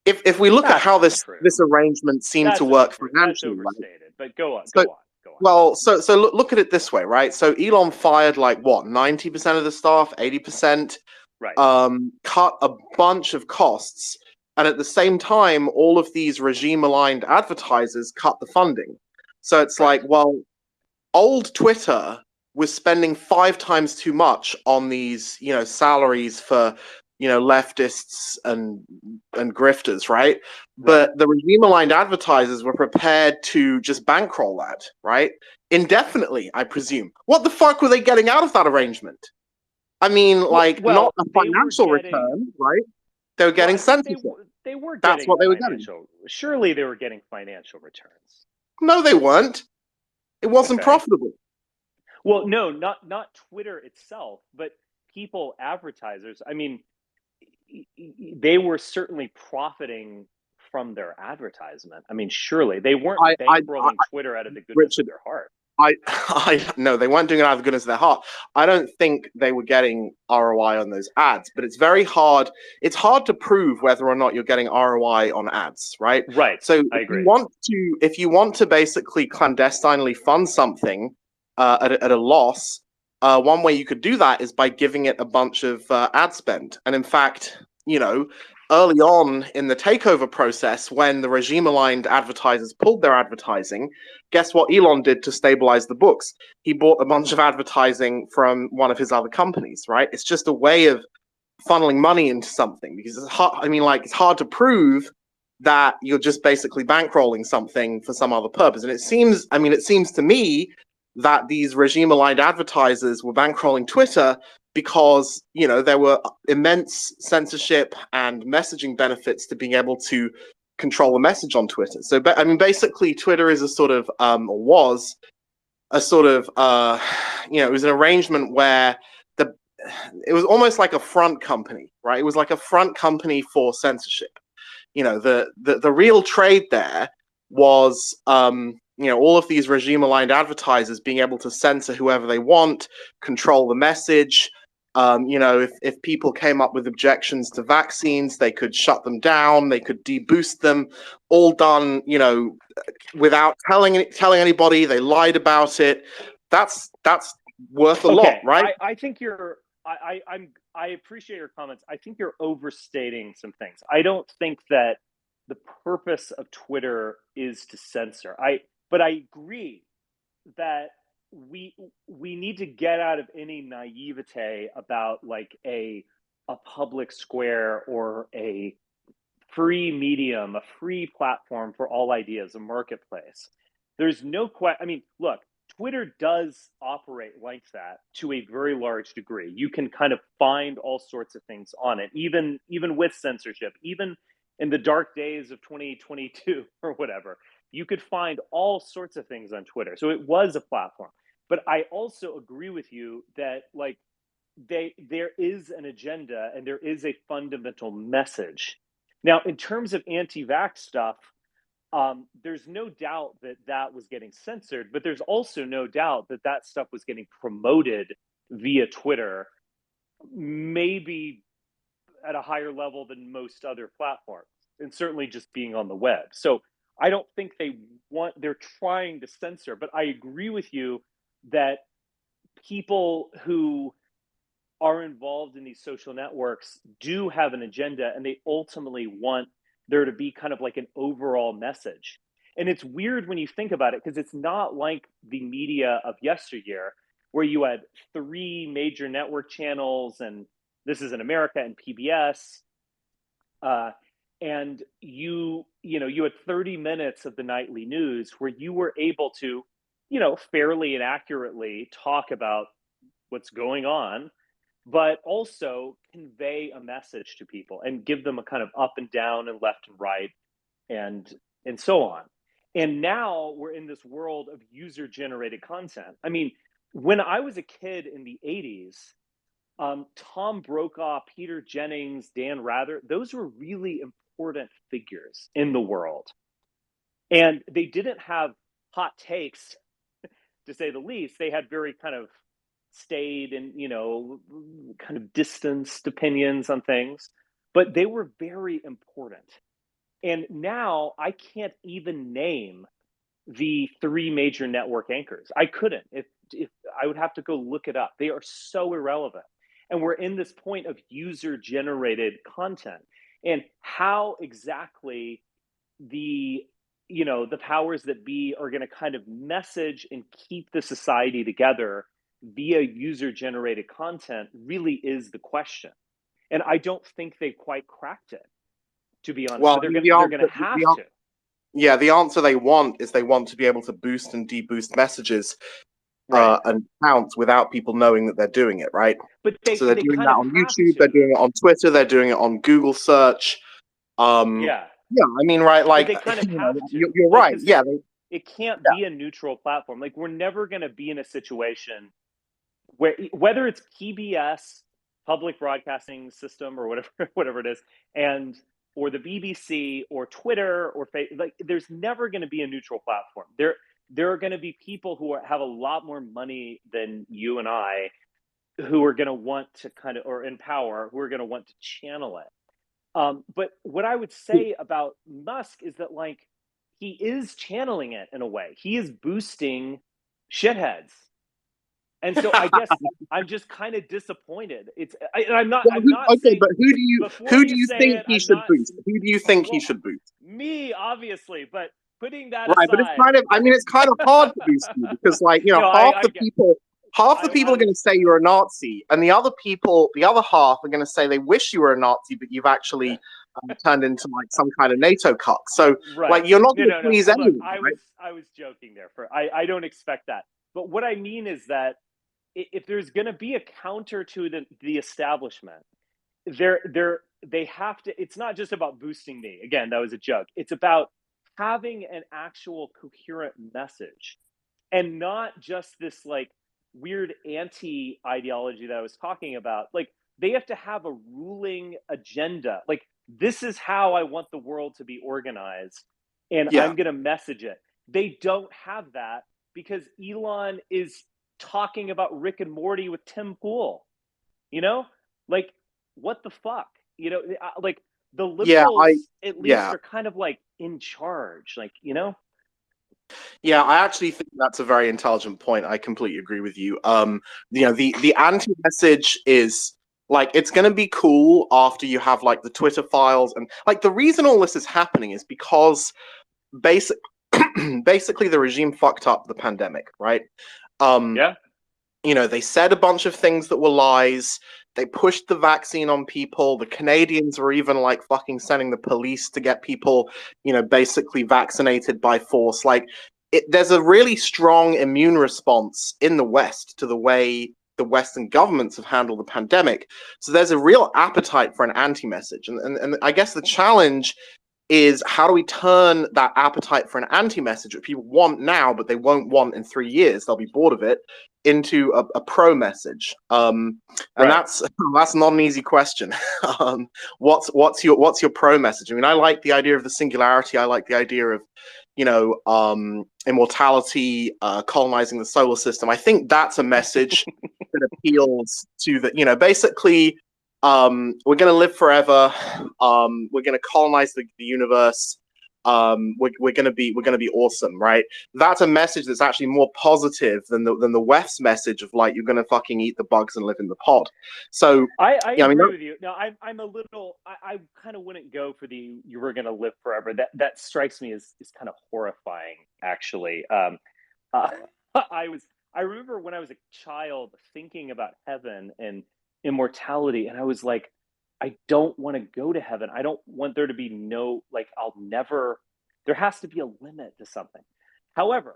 if we look at how this arrangement seemed to work financially, that's overstated. Right? But go on. Well, so look at it this way, right? So Elon fired like what, 90% of the staff, 80%, right? Cut a bunch of costs, and at the same time, all of these regime-aligned advertisers cut the funding. So it's like, well, old Twitter was spending 5 times too much on these, salaries for, leftists and grifters, right? But the regime-aligned advertisers were prepared to just bankroll that, right? Indefinitely, I presume. What the fuck were they getting out of that arrangement? I mean, not a financial return, right? They were getting censorship. They were That's getting what they were getting. financial. Surely they were getting financial returns. No, they weren't. It wasn't profitable. Well, no, not Twitter itself, but people, advertisers. I mean, they were certainly profiting from their advertisement. I mean, surely they weren't bankrolling Twitter out of the goodness of their heart. No, they weren't doing it out of the goodness of their heart. I don't think they were getting ROI on those ads, but it's very hard. It's hard to prove whether or not you're getting ROI on ads, right? Right. So I agree. if you want to basically clandestinely fund something at a loss, one way you could do that is by giving it a bunch of ad spend. And in fact, early on in the takeover process, when the regime-aligned advertisers pulled their advertising, guess what Elon did to stabilize the books? He bought a bunch of advertising from one of his other companies, right? It's just a way of funneling money into something, because it's hard. I mean, it's hard to prove that you're just basically bankrolling something for some other purpose. And it seems to me that these regime-aligned advertisers were bankrolling Twitter because, there were immense censorship and messaging benefits to being able to control the message on Twitter. So, basically, Twitter is a sort of, was a sort of, it was an arrangement where it was almost like a front company, right? It was like a front company for censorship. The real trade there was, all of these regime-aligned advertisers being able to censor whoever they want, control the message. If people came up with objections to vaccines, they could shut them down, they could deboost them, all done, without telling anybody. They lied about it. That's worth a lot, right? I think you're. I appreciate your comments. I think you're overstating some things. I don't think that the purpose of Twitter is to censor. But I agree that we need to get out of any naivete about a public square or a free medium, a free platform for all ideas, a marketplace. There's no question. I mean, look, Twitter does operate like that to a very large degree. You can kind of find all sorts of things on it, even with censorship, even in the dark days of 2022 or whatever. You could find all sorts of things on Twitter. So it was a platform. But I also agree with you that there is an agenda and there is a fundamental message. Now, in terms of anti-vax stuff, there's no doubt that was getting censored, but there's also no doubt that stuff was getting promoted via Twitter, maybe at a higher level than most other platforms, and certainly just being on the web. So I don't think they're trying to censor, but I agree with you that people who are involved in these social networks do have an agenda, and they ultimately want there to be kind of like an overall message. And it's weird when you think about it, because it's not like the media of yesteryear where you had 3 major network channels, and this is in America, and PBS, and you had 30 minutes of the nightly news where you were able to, fairly and accurately talk about what's going on, but also convey a message to people and give them a kind of up and down and left and right and so on. And now we're in this world of user generated content. I mean, when I was a kid in the 80s, Tom Brokaw, Peter Jennings, Dan Rather, those were really important figures in the world. And they didn't have hot takes, to say the least. They had very kind of staid and, kind of distanced opinions on things, but they were very important. And now I can't even name the 3 major network anchors. I couldn't. If I would have to go look it up. They are so irrelevant. And we're in this point of user generated content, and how exactly the powers that be are going to kind of message and keep the society together via user-generated content really is the question. And I don't think they've quite cracked it, to be honest. Well, But they're I mean, going to have to. Yeah, the answer they want is they want to be able to boost and deboost messages Right. and accounts without people knowing that they're doing it, right? But So they're they doing kind that of on have YouTube, to, they're doing though. it on Twitter, they're doing it on Google search. Yeah. Yeah, I mean, right, But like, they kind of you know, have to. you're Like, right. 'cause Yeah, it can't be a neutral platform. Like, we're never going to be in a situation where, whether it's PBS, public broadcasting system, or whatever whatever it is, and or the BBC or Twitter or like, there's never going to be a neutral platform. There are going to be people who have a lot more money than you and I, who are going to want to kind of, or in power, who are going to want to channel it. But what I would say about Musk is that, like, he is channeling it in a way. He is boosting shitheads, and so I guess I'm just kind of disappointed. And I'm not. well, I'm not okay, saying, but before who do you you say think it. he I'm should not. boost? Who do you think he Well, should boost? me obviously, but putting that Right, but it's aside, kind of, I mean, it's kind of hard to boost you because, like, you know, no, I get. half the people I are going to was say you're a Nazi, and the other half are going to say they wish you were a Nazi, but you've actually turned into like some kind of NATO cuck. So, right. like, you're not No, going to no, no. please Look, anyone, right? I was joking there. I don't expect that. But what I mean is that if there's going to be a counter to the establishment, they have to. It's not just about boosting me. Again, that was a joke. It's about having an actual coherent message, and not just this, like, weird anti ideology that I was talking about. Like, they have to have a ruling agenda. Like, this is how I want the world to be organized, and Yeah. I'm going to message it. They don't have that because Elon is talking about Rick and Morty with Tim Pool. You know, like, what the fuck? Like, the Yeah, liberals at least yeah. are kind of like in charge. Like, Yeah, I actually think that's a very intelligent point. I completely agree with you. You know, the anti-message is like, it's going to be cool after you have like the Twitter files, and like the reason all this is happening is because basic basically the regime fucked up the pandemic, right? yeah, You know, they said a bunch of things that were lies. They pushed the vaccine on people. The Canadians were even like fucking sending the police to get people, you know, basically vaccinated by force. Like, there's a really strong immune response in the West to the way the Western governments have handled the pandemic. So there's a real appetite for an anti-message. And I guess the challenge is, how do we turn that appetite for an anti-message that people want now, but they won't want in 3 years, they'll be bored of it, into a pro message? And right. that's not an easy question. What's your pro message? I mean, I like the idea of the singularity. I like the idea of, you know, immortality, colonizing the solar system. I think that's a message that appeals to the, you know, basically, we're going to live forever. We're going to colonize the universe. We're going to be awesome, right? That's a message that's actually more positive than the West's message of, like, you're going to fucking eat the bugs and live in the pod. So I yeah, agree with you. Now, I'm a little. I kind of wouldn't go for the "you were going to live forever." That strikes me as kind of horrifying, actually. Uh, I remember when I was a child thinking about heaven and immortality, and I was like, I don't want to go to heaven. I don't want there to be no, like, I'll never. There has to be a limit to something. However,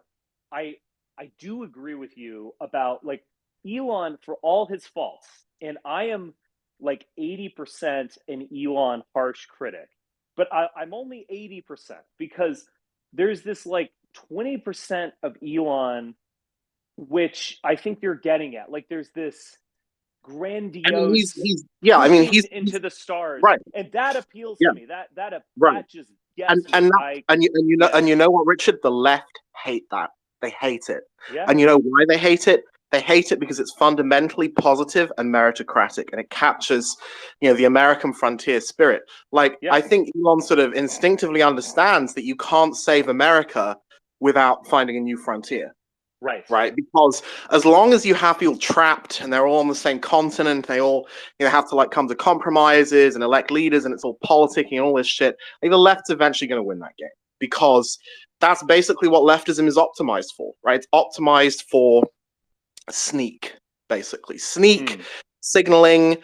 I I do agree with you about, like, Elon, for all his faults, and I am like 80% an Elon harsh critic, but I'm only 80% because there's this, like, 20% of Elon which I think you're getting at. Like, there's this I mean, grandiose he's yeah. I mean, pushing into he's the stars, right. and that appeals Yeah, to me. right. That just gets me. And Yeah, you know what, Richard? The left hate that. They hate it. yeah, And you know why they hate it? They hate it because it's fundamentally positive and meritocratic, and it captures, you know, the American frontier spirit. Like, yeah. I think Elon sort of instinctively understands that you can't save America without finding a new frontier. Right. Right, because as long as you have people trapped and they're all on the same continent, they all, you know, have to like come to compromises and elect leaders, and it's all politicking and all this shit. I think the left's eventually going to win that game, because that's basically what leftism is optimized for, right? It's optimized for sneak, basically. Sneak, signaling,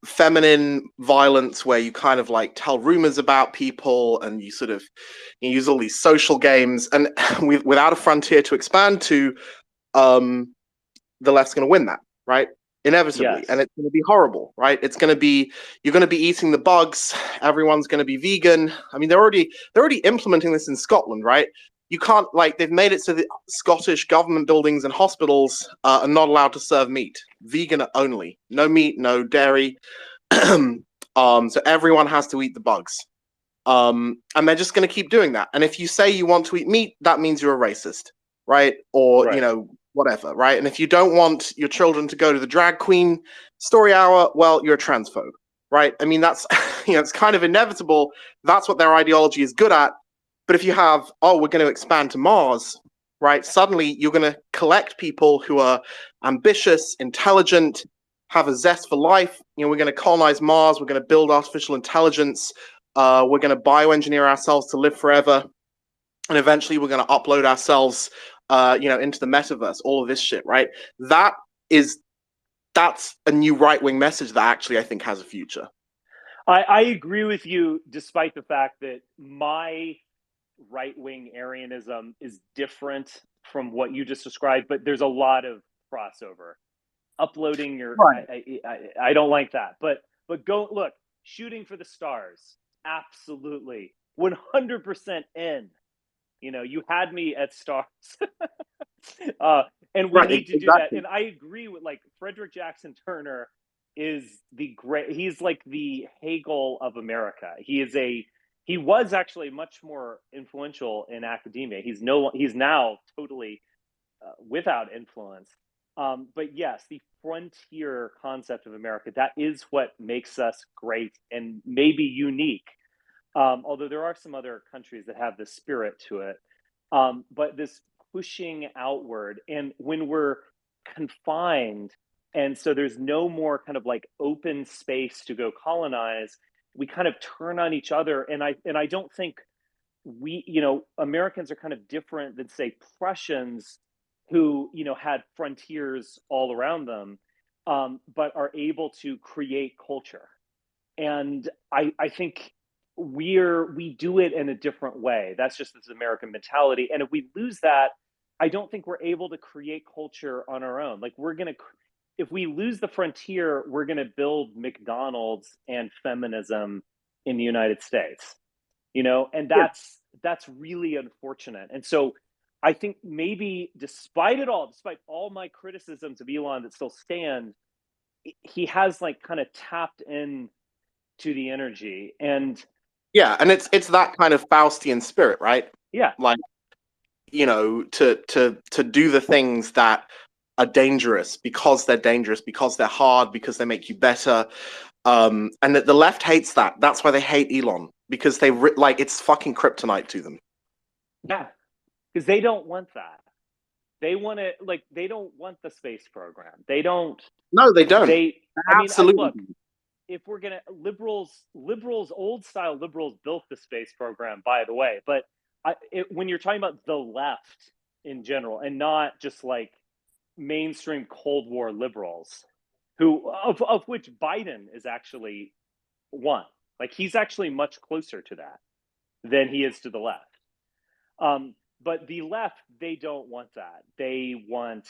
feminine violence where you kind of like tell rumors about people and you sort of use all these social games. And without a frontier to expand to, the left's going to win that, right? Inevitably. Yes. And it's going to be horrible, right? It's going to be, you're going to be eating the bugs. Everyone's going to be vegan. I mean, they're already implementing this in Scotland, right? You can't, like, they've made it so the Scottish government buildings and hospitals are not allowed to serve meat. Vegan only. No meat, no dairy. So everyone has to eat the bugs. And they're just going to keep doing that. And if you say you want to eat meat, that means you're a racist, right? Or, Right. whatever, right? And if you don't want your children to go to the drag queen story hour, well, you're a transphobe, right? I mean, that's, it's kind of inevitable. That's what their ideology is good at. But if you have, we're going to expand to Mars, right? Suddenly you're going to collect people who are ambitious, intelligent, have a zest for life. We're going to colonize Mars. We're going to build artificial intelligence. We're going to bioengineer ourselves to live forever. And eventually we're going to upload ourselves into the metaverse, all of this shit, right? That's a new right-wing message that actually I think has a future. I agree with you, despite the fact that my right-wing Aryanism is different from what you just described, but there's a lot of crossover. Uploading your, right. I don't like that, but go look, shooting for the stars, absolutely, 100% in. You had me at stars. And we need to do that. And I agree with, like, Frederick Jackson Turner is he's like the Hegel of America. He was actually much more influential in academia. He's now totally without influence. But yes, the frontier concept of America, that is what makes us great and maybe unique. Although there are some other countries that have the spirit to it. But this pushing outward, and when we're confined, and so there's no more kind of like open space to go colonize, we kind of turn on each other. And I don't think Americans are kind of different than, say, Prussians, who had frontiers all around them, but are able to create culture. And I think we do it in a different way. That's just this American mentality. And if we lose that, I don't think we're able to create culture on our own. Like, if we lose the frontier, we're gonna build McDonald's and feminism in the United States. And that's really unfortunate. And so I think maybe despite all my criticisms of Elon that still stand, he has like kind of tapped in to the energy. And and it's that kind of Faustian spirit, right? Yeah. Like, to do the things that are dangerous because they're dangerous, because they're hard, because they make you better. And that the left hates that. That's why they hate Elon, because it's fucking kryptonite to them. Yeah, because they don't want that. They want to, like, they don't want the space program. They don't. No, they don't. Absolutely. Look, if we're gonna old style liberals built the space program, by the way. But when you're talking about the left in general, and not just like mainstream Cold War liberals, of which Biden is actually one. Like, he's actually much closer to that than he is to the left. But the left, they don't want that. They want,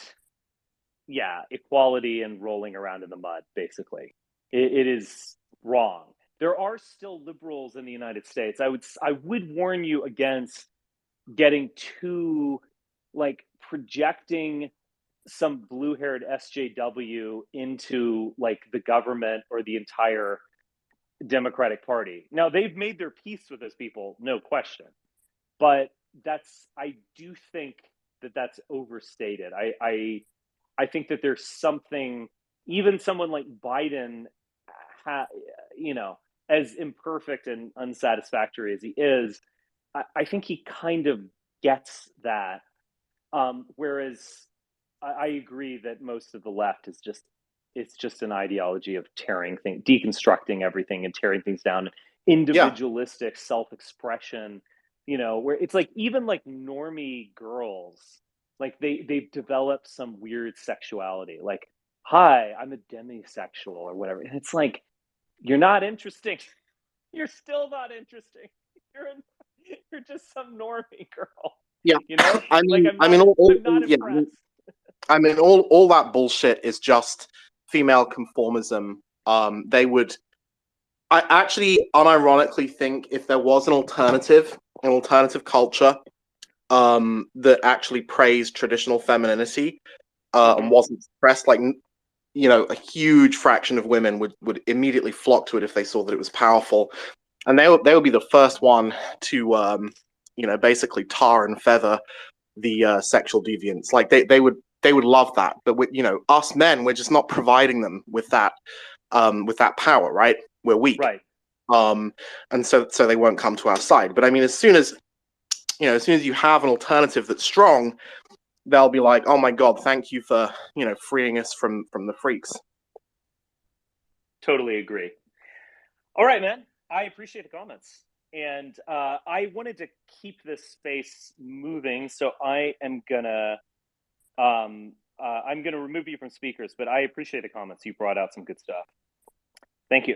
equality and rolling around in the mud, basically. It is wrong. There are still liberals in the United States. I would warn you against getting too, like, projecting some blue-haired SJW into, like, the government or the entire Democratic Party. Now, they've made their peace with those people, no question. But I do think that that's overstated. I think that there's something, even someone like Biden, as imperfect and unsatisfactory as he is, I think he kind of gets that. Whereas I agree that most of the left is just an ideology of deconstructing everything and tearing things down, individualistic self-expression, where it's like, even like normie girls Like they've developed some weird sexuality. Like, hi, I'm a demisexual or whatever. And it's like, you're not interesting. You're still not interesting. You're just some normie girl. Yeah, You know? I Like mean, I'm not yeah, impressed. I mean, all that bullshit is just female conformism. They would, I actually unironically think if there was an alternative culture, that actually praised traditional femininity, and wasn't suppressed, like, you know, a huge fraction of women would immediately flock to it if they saw that it was powerful, and they would be the first one to, you know, basically tar and feather the sexual deviants. Like they would love that, but you know, us men, we're just not providing them with that power, right? We're weak, Right. And so they won't come to our side. But I mean, as soon as you have an alternative that's strong, they'll be like, oh my god, thank you for, you know, freeing us from the freaks. Totally agree. All right, man. I appreciate the comments. And I wanted to keep this space moving, so I'm gonna remove you from speakers. But I appreciate the comments. You brought out some good stuff. Thank you.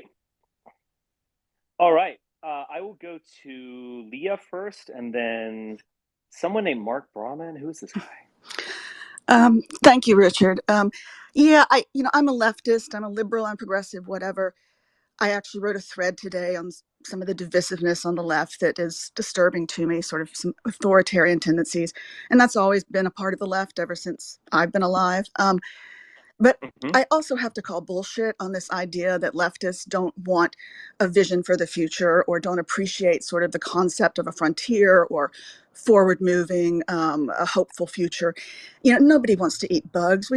All right, I will go to Leah first, and then someone named Mark Brahman. Who is this guy? Thank you, Richard. Yeah, I'm a leftist. I'm a liberal. I'm progressive. Whatever. I actually wrote a thread today on some of the divisiveness on the left that is disturbing to me, sort of some authoritarian tendencies, and that's always been a part of the left ever since I've been alive. But I also have to call bullshit on this idea that leftists don't want a vision for the future or don't appreciate sort of the concept of a frontier or forward moving, a hopeful future. You know, nobody wants to eat bugs.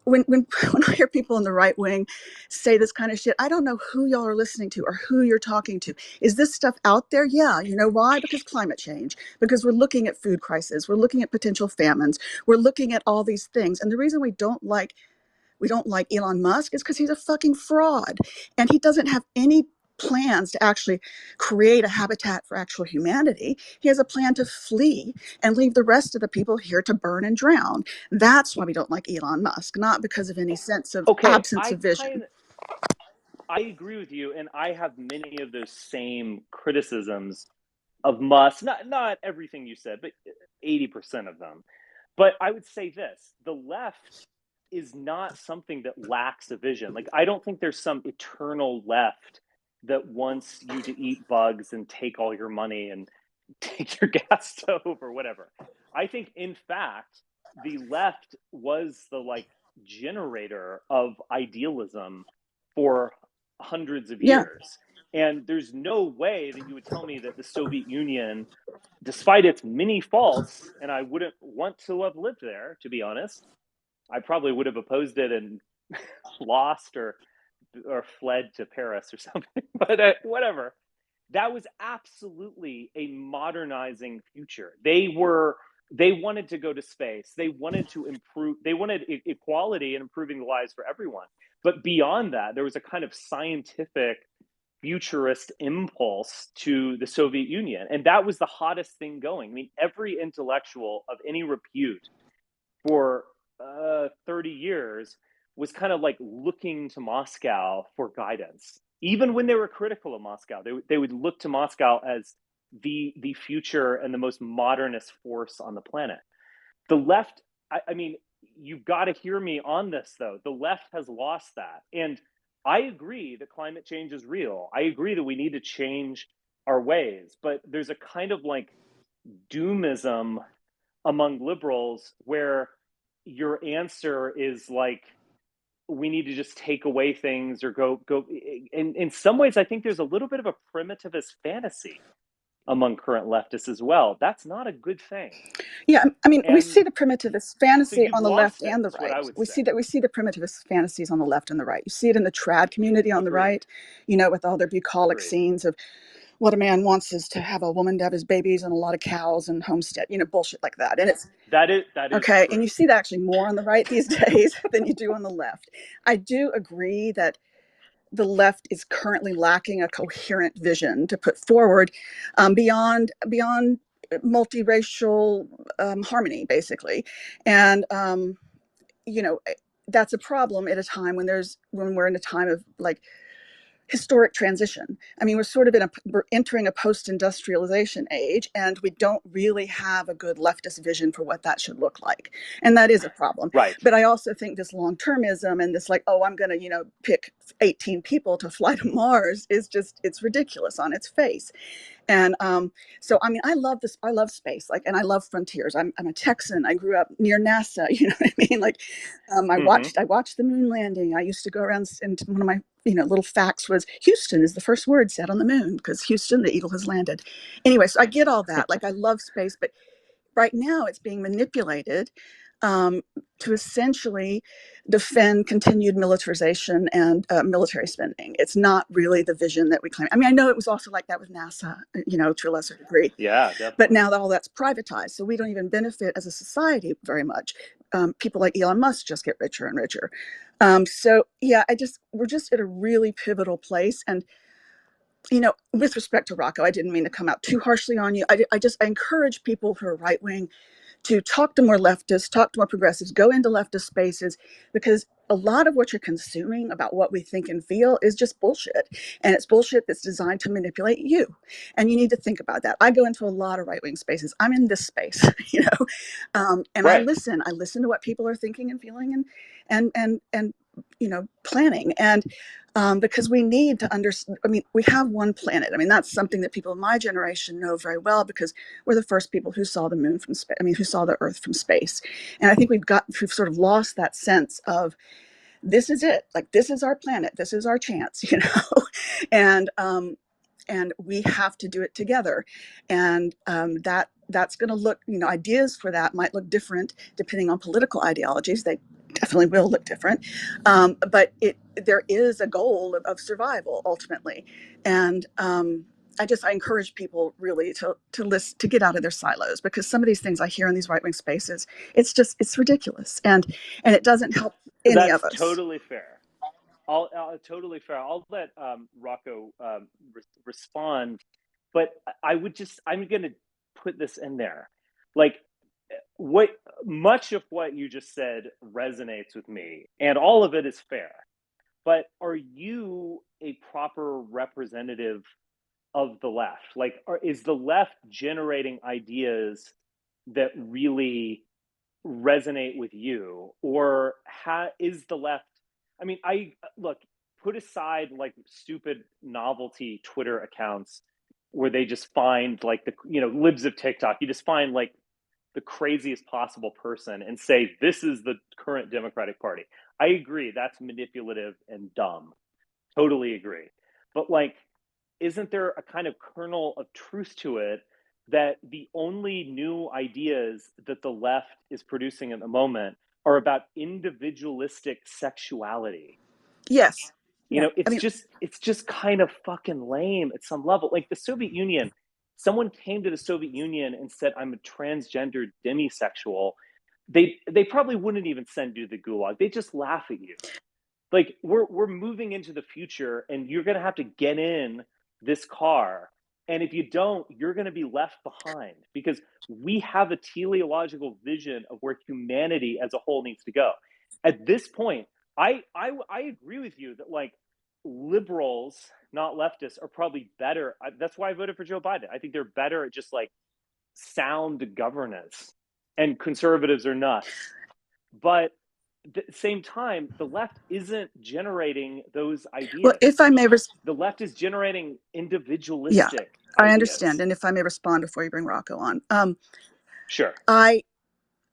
When I hear people in the right wing say this kind of shit, I don't know who y'all are listening to or who you're talking to. Is this stuff out there? Yeah. You know why? Because climate change, because we're looking at food crisis, we're looking at potential famines, we're looking at all these things. And the reason we don't like Elon Musk is because he's a fucking fraud, and he doesn't have any plans to actually create a habitat for actual humanity. He has a plan to flee and leave the rest of the people here to burn and drown. That's why we don't like Elon Musk, not because of any sense of absence of vision. I agree with you, and I have many of those same criticisms of Musk. Not everything you said, but 80% of them. But I would say this: the left is not something that lacks a vision. Like, I don't think there's some eternal left that wants you to eat bugs and take all your money and take your gas stove or whatever. I think, in fact, the left was the generator of idealism for hundreds of years. And there's no way that you would tell me that the Soviet Union, despite its many faults, and I wouldn't want to have lived there, to be honest, I probably would have opposed it and lost or fled to Paris or something, but whatever. That was absolutely a modernizing future. They wanted to go to space. They wanted to improve. They wanted equality and improving the lives for everyone. But beyond that, there was a kind of scientific futurist impulse to the Soviet Union. And that was the hottest thing going. I mean, every intellectual of any repute for 30 years was kind of like looking to Moscow for guidance. Even when they were critical of Moscow, they would look to Moscow as the future and the most modernist force on the planet. The left, I mean, you've got to hear me on this, though. The left has lost that. And I agree that climate change is real. I agree that we need to change our ways. But there's a kind of like doomism among liberals where your answer is like, we need to just take away things or go. In some ways, I think there's a little bit of a primitivist fantasy among current leftists as well. That's not a good thing. Yeah, I mean, we And see the primitivist fantasy so on the left it, and the is what I right. would We say. see the primitivist fantasies on the left and the right. You see it in the trad community on the right, you know, with all their bucolic scenes of what a man wants is to have a woman to have his babies and a lot of cows and homestead, you know, bullshit like that. And that is okay. True. And you see that actually more on the right these days than you do on the left. I do agree that the left is currently lacking a coherent vision to put forward beyond multiracial harmony, basically. And that's a problem at a time when we're in a time of like historic transition. I mean, we're entering a post-industrialization age, and we don't really have a good leftist vision for what that should look like. And that is a problem. Right. But I also think this long-termism and this like, oh, I'm going to, pick 18 people to fly to Mars is just, it's ridiculous on its face. And so, I mean, I love this. I love space, like, and I love frontiers. I'm a Texan. I grew up near NASA. You know what I mean? Like, I watched the moon landing. I used to go around, and one of my little facts was Houston is the first word said on the moon because Houston, the eagle has landed. Anyway, so I get all that. Like, I love space, but right now it's being manipulated to essentially defend continued militarization and military spending. It's not really the vision that we claim. I mean, I know it was also like that with NASA, to a lesser degree. Yeah, definitely. But now that all that's privatized, so we don't even benefit as a society very much. People like Elon Musk just get richer and richer. So yeah, we're just at a really pivotal place. And with respect to Rocco, I didn't mean to come out too harshly on you. I encourage people who are right wing to talk to more leftists, talk to more progressives, go into leftist spaces, because a lot of what you're consuming about what we think and feel is just bullshit. And it's bullshit that's designed to manipulate you. And you need to think about that. I go into a lot of right-wing spaces. I'm in this space, and right. I listen to what people are thinking and feeling and planning. And because we need to understand, I mean, we have one planet. I mean, that's something that people in my generation know very well because we're the first people who saw the moon from space. I mean, who saw the Earth from space. And I think we've sort of lost that sense of this is it. Like, this is our planet. This is our chance, and we have to do it together. And that's going to look, ideas for that might look different depending on political ideologies. They definitely will look different. But there is a goal of survival ultimately. And I encourage people really to listen, to get out of their silos, because some of these things I hear in these right-wing spaces, it's ridiculous. And it doesn't help any of us. That's totally fair. Totally fair. I'll let Rocco respond, but I'm going to put this in there. Like, much of what you just said resonates with me, and all of it is fair. But are you a proper representative of the left? Like, is the left generating ideas that really resonate with you, or is the left? I mean, put aside like stupid novelty Twitter accounts where they just find like libs of TikTok. You just find like the craziest possible person and say, this is the current Democratic Party. I agree, that's manipulative and dumb. Totally agree. But like, isn't there a kind of kernel of truth to it that the only new ideas that the left is producing at the moment are about individualistic sexuality? Yes. It's just kind of fucking lame at some level. Like the Soviet Union, someone came to the Soviet Union and said, I'm a transgender demisexual. They probably wouldn't even send you to the gulag. They just laugh at you. Like, we're moving into the future, and you're going to have to get in this car. And if you don't, you're going to be left behind, because we have a teleological vision of where humanity as a whole needs to go. At this point, I agree with you that like liberals, not leftists, are probably better. That's why I voted for Joe Biden. I think they're better at just like sound governance, and conservatives are nuts. But at the same time, the left isn't generating those ideas. Well, if I may, the left is generating individualistic. Yeah, ideas. I understand. And if I may respond before you bring Rocco on, sure.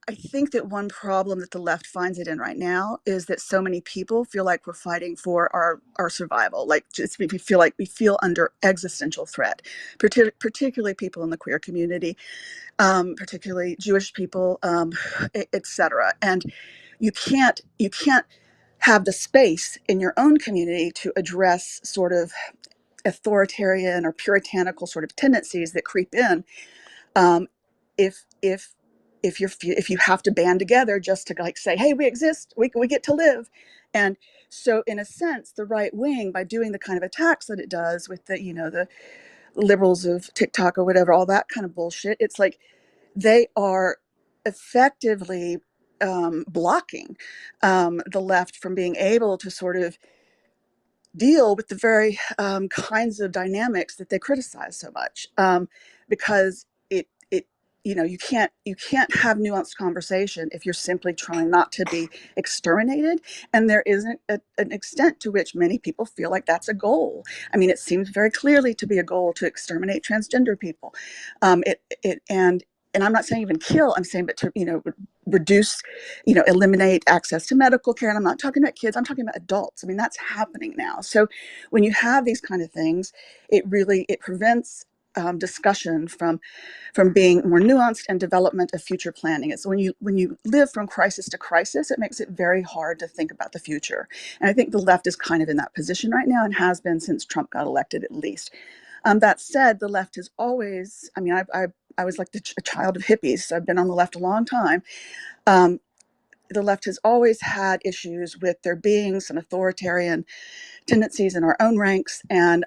I think that one problem that the left finds it in right now is that so many people feel like we're fighting for our survival. Like, just we feel under existential threat, particularly people in the queer community, particularly Jewish people, etc. And you can't have the space in your own community to address sort of authoritarian or puritanical sort of tendencies that creep in, if you have to band together just to like say, hey, we exist, we get to live. And so in a sense, the right wing, by doing the kind of attacks that it does with the liberals of TikTok or whatever, all that kind of bullshit. It's like they are effectively blocking the left from being able to sort of deal with the very kinds of dynamics that they criticize so much, because it you can't have nuanced conversation if you're simply trying not to be exterminated, and there isn't an extent to which many people feel like that's a goal. I mean, it seems very clearly to be a goal to exterminate transgender people, and I'm not saying even kill. I'm saying, but to reduce, eliminate access to medical care. And I'm not talking about kids. I'm talking about adults. I mean, that's happening now. So when you have these kind of things, it prevents discussion from being more nuanced and development of future planning. It's when you live from crisis to crisis, it makes it very hard to think about the future. And I think the left is kind of in that position right now and has been since Trump got elected, at least. That said, the left has always, I mean, I was like a child of hippies, so I've been on the left a long time. The left has always had issues with there being some authoritarian tendencies in our own ranks, and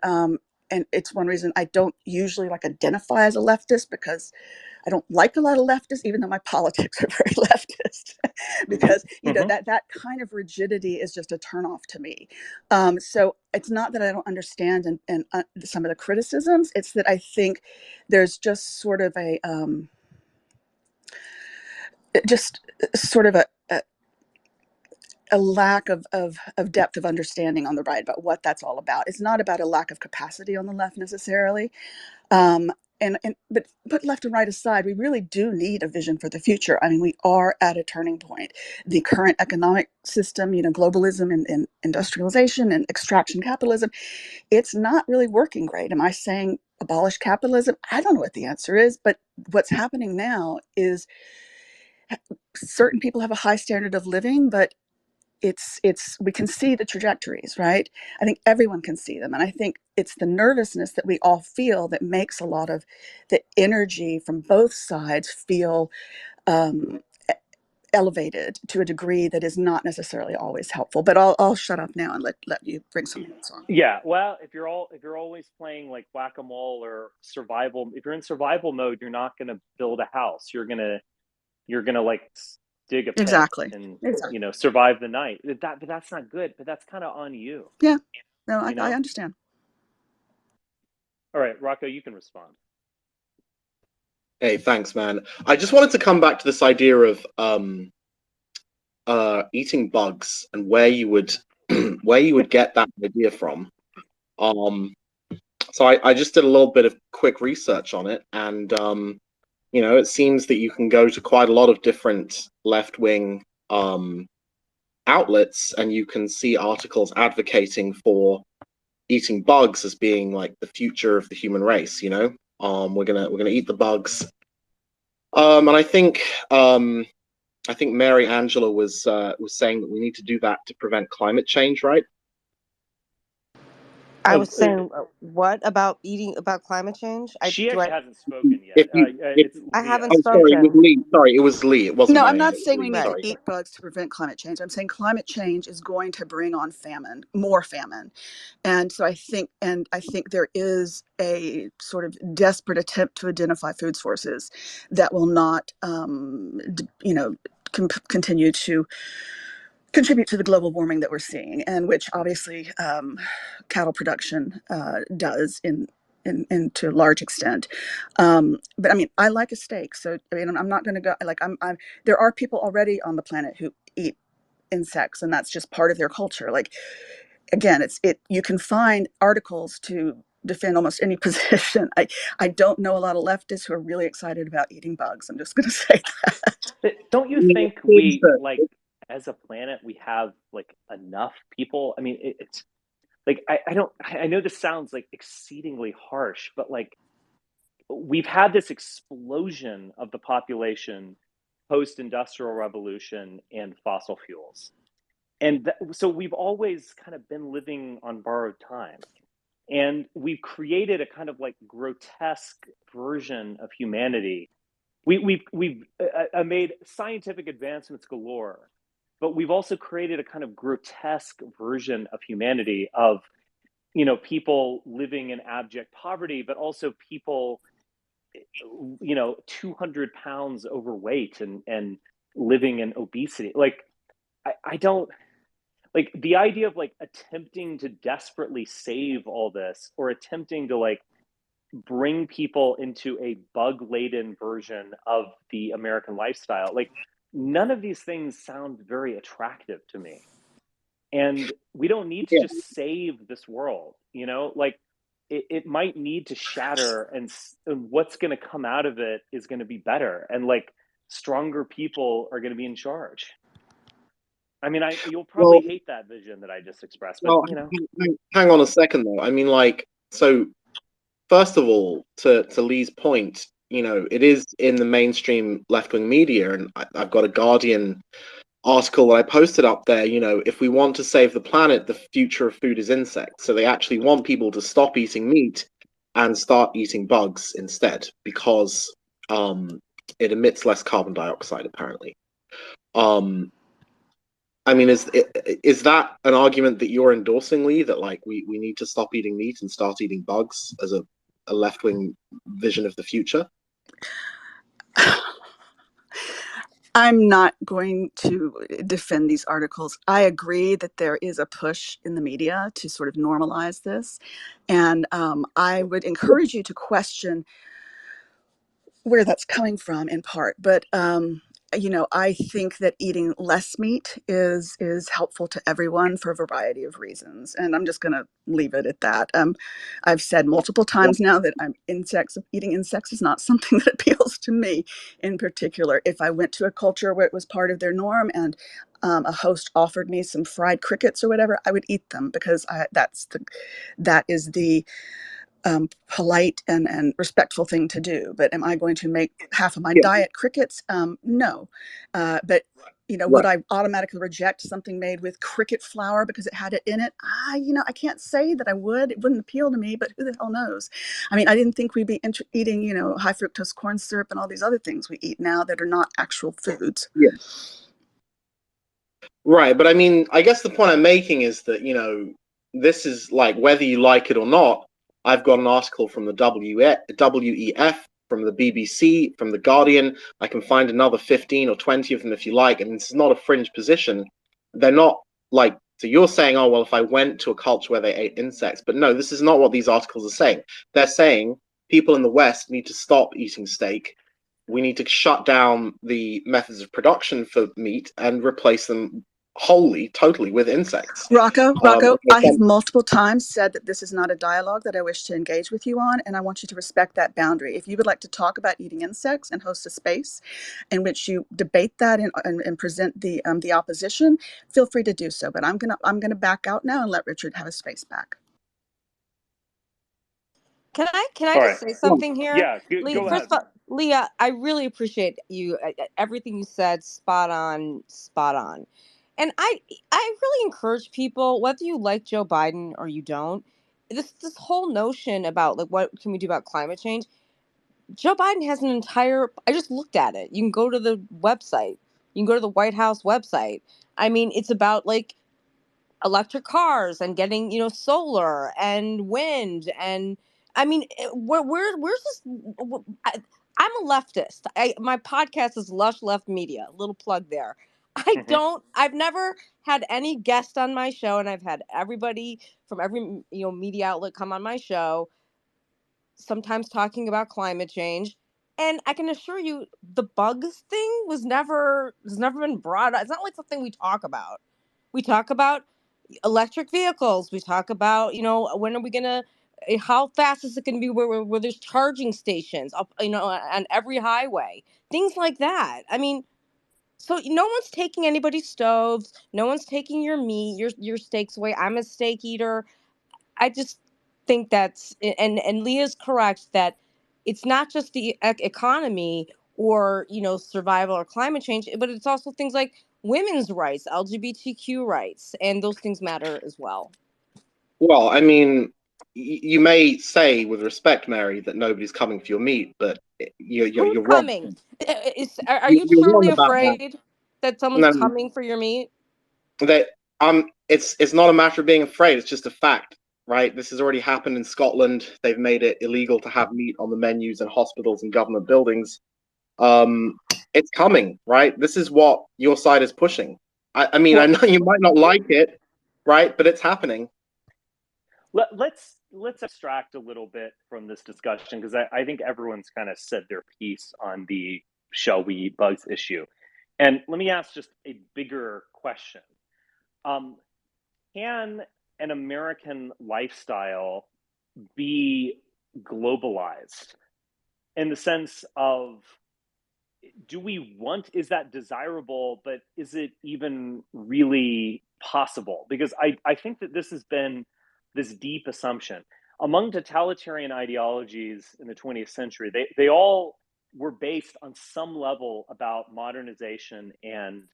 it's one reason I don't usually identify as a leftist, because I don't like a lot of leftists, even though my politics are very leftist, because that kind of rigidity is just a turnoff to me. So it's not that I don't understand and some of the criticisms; it's that I think there's just sort of a just sort of a lack of depth of understanding on the right about what that's all about. It's not about a lack of capacity on the left necessarily. But put left and right aside, we really do need a vision for the future. I mean, we are at a turning point. The current economic system, globalism and industrialization and extraction capitalism, it's not really working great. Am I saying abolish capitalism? I don't know what the answer is, but what's happening now is certain people have a high standard of living, but we can see the trajectories, right? I think everyone can see them. And I think it's the nervousness that we all feel that makes a lot of the energy from both sides feel elevated to a degree that is not necessarily always helpful. But I'll shut up now and let you bring something else on. Yeah, well, if you're always playing like whack-a-mole or survival, if you're in survival mode, you're not going to build a house. You're gonna like dig a pit Exactly. and survive the night. But that's not good. But that's kind of on you. Yeah. No, I understand. All right, Rocco, you can respond. Hey, thanks, man. I just wanted to come back to this idea of eating bugs and where you would get that idea from. So I just did a little bit of quick research on it, and it seems that you can go to quite a lot of different left-wing outlets, and you can see articles advocating for eating bugs as being like the future of the human race. We're gonna eat the bugs, and I think Mary Angela was saying that we need to do that to prevent climate change, right? I was saying, what about climate change? She actually hasn't spoken yet. I haven't spoken. Sorry, it was Lee. Sorry, it was Lee. It wasn't. No, my I'm not name. saying we need Sorry. to eat bugs to prevent climate change. I'm saying climate change is going to bring on more famine. And so I think there is a sort of desperate attempt to identify food sources that will not, continue to contribute to the global warming that we're seeing, and which obviously cattle production does to a large extent. But I mean, I like a steak, so I mean, I'm not going to go there are people already on the planet who eat insects, and that's just part of their culture. Like, again, you can find articles to defend almost any position. I don't know a lot of leftists who are really excited about eating bugs. I'm just going to say that. But don't you think we as a planet we have enough people? I mean, it's I know this sounds exceedingly harsh, but we've had this explosion of the population post-industrial revolution and fossil fuels. And so we've always kind of been living on borrowed time. And we've created a kind of grotesque version of humanity. We've made scientific advancements galore, but we've also created a kind of grotesque version of humanity of people living in abject poverty, but also people 200 pounds overweight and living in obesity. Like I don't like the idea of like attempting to desperately save all this, or attempting to like bring people into a bug laden version of the American lifestyle. Like none of these things sound very attractive to me. And we don't need to Yeah. just save this world, like it might need to shatter, and what's going to come out of it is going to be better, and like stronger people are going to be in charge. I mean, you'll probably Well, hate that vision that I just expressed, but well, hang on a second though. I mean, like, so first of all, to Lee's point, it is in the mainstream left wing media, and I've got a Guardian article that I posted up there. If we want to save the planet, the future of food is insects. So they actually want people to stop eating meat and start eating bugs instead, because it emits less carbon dioxide, apparently. I mean, is that an argument that you're endorsing, Lee? That like we need to stop eating meat and start eating bugs as a left wing vision of the future? I'm not going to defend these articles. I agree that there is a push in the media to sort of normalize this. And I would encourage you to question where that's coming from in part. But I think that eating less meat is helpful to everyone for a variety of reasons, and I'm just going to leave it at that. I've said multiple times now that eating insects is not something that appeals to me in particular. If I went to a culture where it was part of their norm and a host offered me some fried crickets or whatever, I would eat them, because that is the polite and respectful thing to do. But am I going to make half of my diet crickets? No. But would I automatically reject something made with cricket flour because it had it in it? I can't say that I would. It wouldn't appeal to me, but who the hell knows? I mean, I didn't think we'd be eating, high fructose corn syrup and all these other things we eat now that are not actual foods. Yeah. Right, but I mean, I guess the point I'm making is that, this is like, whether you like it or not, I've got an article from the WEF, from the BBC, from the Guardian. I can find another 15 or 20 of them if you like. And this is not a fringe position. They're not like, so you're saying, oh, well, if I went to a culture where they ate insects, but no, this is not what these articles are saying. They're saying people in the West need to stop eating steak. We need to shut down the methods of production for meat and replace them totally with insects. Rocco, I have multiple times said that this is not a dialogue that I wish to engage with you on, and I want you to respect that boundary. If you would like to talk about eating insects and host a space in which you debate that and present the opposition, feel free to do so. But I'm gonna back out now and let Richard have his space back. Can I All just right. say something here? Yeah, Leah, go first ahead. of all, Leah, I really appreciate you. Everything you said, spot on, spot on. And I really encourage people, whether you like Joe Biden or you don't, this whole notion about like what can we do about climate change. Joe Biden has an entire. I just looked at it. You can go to the website. You can go to the White House website. I mean, it's about like electric cars and getting solar and wind, and I mean where's this. I'm a leftist. My podcast is Lush Left Media, little plug there. I've never had any guest on my show, and I've had everybody from every media outlet come on my show, sometimes talking about climate change, and I can assure you the bugs thing has never been brought up. It's not like something we talk about. We talk about electric vehicles. We talk about, when are we gonna? How fast is it gonna be? Where there's charging stations up, on every highway, things like that. I mean, so no one's taking anybody's stoves. No one's taking your meat, your steaks away. I'm a steak eater. I just think that's, and Leah's correct that it's not just the economy or survival or climate change, but it's also things like women's rights, LGBTQ rights, and those things matter as well. Well, I mean, you may say with respect, Mary, that nobody's coming for your meat, but you're wrong. Coming? Are you You're wrong truly about that. afraid that someone's coming for your meat? That it's not a matter of being afraid. It's just a fact. right? This has already happened in Scotland. They've made it illegal to have meat on the menus in hospitals and government buildings. It's coming, right? This is what your side is pushing. I mean, I know you might not like it, right? But it's happening. Let's abstract a little bit from this discussion, because I think everyone's kind of said their piece on the shall we eat bugs issue. And let me ask just a bigger question. Can an American lifestyle be globalized in the sense of, do we want, is that desirable, but is it even really possible? Because I think that this has been this deep assumption. Among totalitarian ideologies in the 20th century, they all were based on some level about modernization and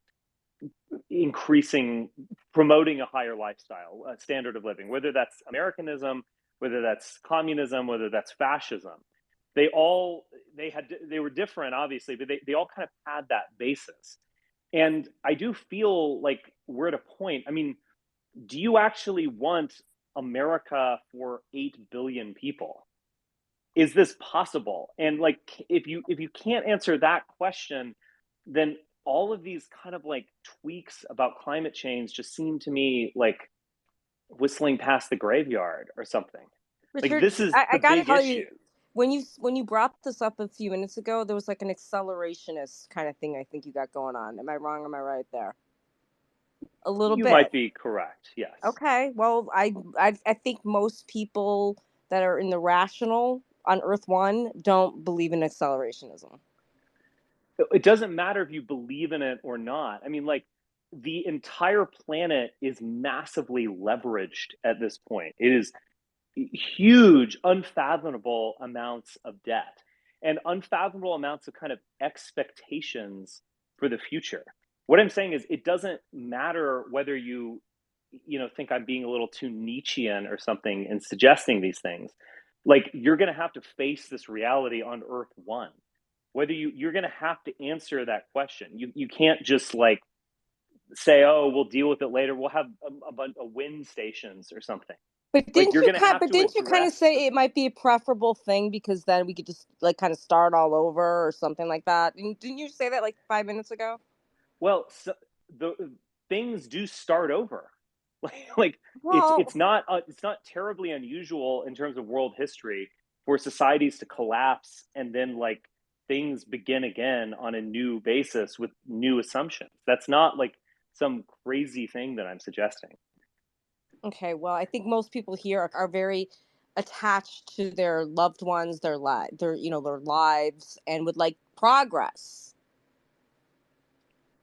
promoting a higher lifestyle, a standard of living, whether that's Americanism, whether that's communism, whether that's fascism. They were different, obviously, but they all kind of had that basis. And I do feel like we're at a point, I mean, do you actually want America for 8 billion people? Is this possible? And like, if you can't answer that question, then all of these kind of like tweaks about climate change just seem to me like whistling past the graveyard or something. Richard, Like, this is I the gotta big tell issue. you, when you brought this up a few minutes ago, there was like an accelerationist kind of thing I think you got going on. Am I wrong? Am I right there? A little You bit. might be correct, yes. Okay. Well, I think most people that are in the rational on Earth One don't believe in accelerationism. It doesn't matter if you believe in it or not. I mean, like, the entire planet is massively leveraged at this point. It is huge, unfathomable amounts of debt and unfathomable amounts of kind of expectations for the future. What I'm saying is, it doesn't matter whether you think I'm being a little too Nietzschean or something in suggesting these things. Like, you're going to have to face this reality on Earth One. Whether you're going to have to answer that question. You can't just like say, oh, we'll deal with it later. We'll have a bunch of wind stations or something. But Like, didn't you're you going to have to kind of address say it might be a preferable thing because then we could just like kind of start all over or something like that? Didn't you say that like 5 minutes ago? Well, so the things do start over. Like, Well, it's not terribly unusual in terms of world history for societies to collapse and then like things begin again on a new basis with new assumptions. That's not like some crazy thing that I'm suggesting. okay. Well, I think most people here are very attached to their loved ones, their lives, and would like progress.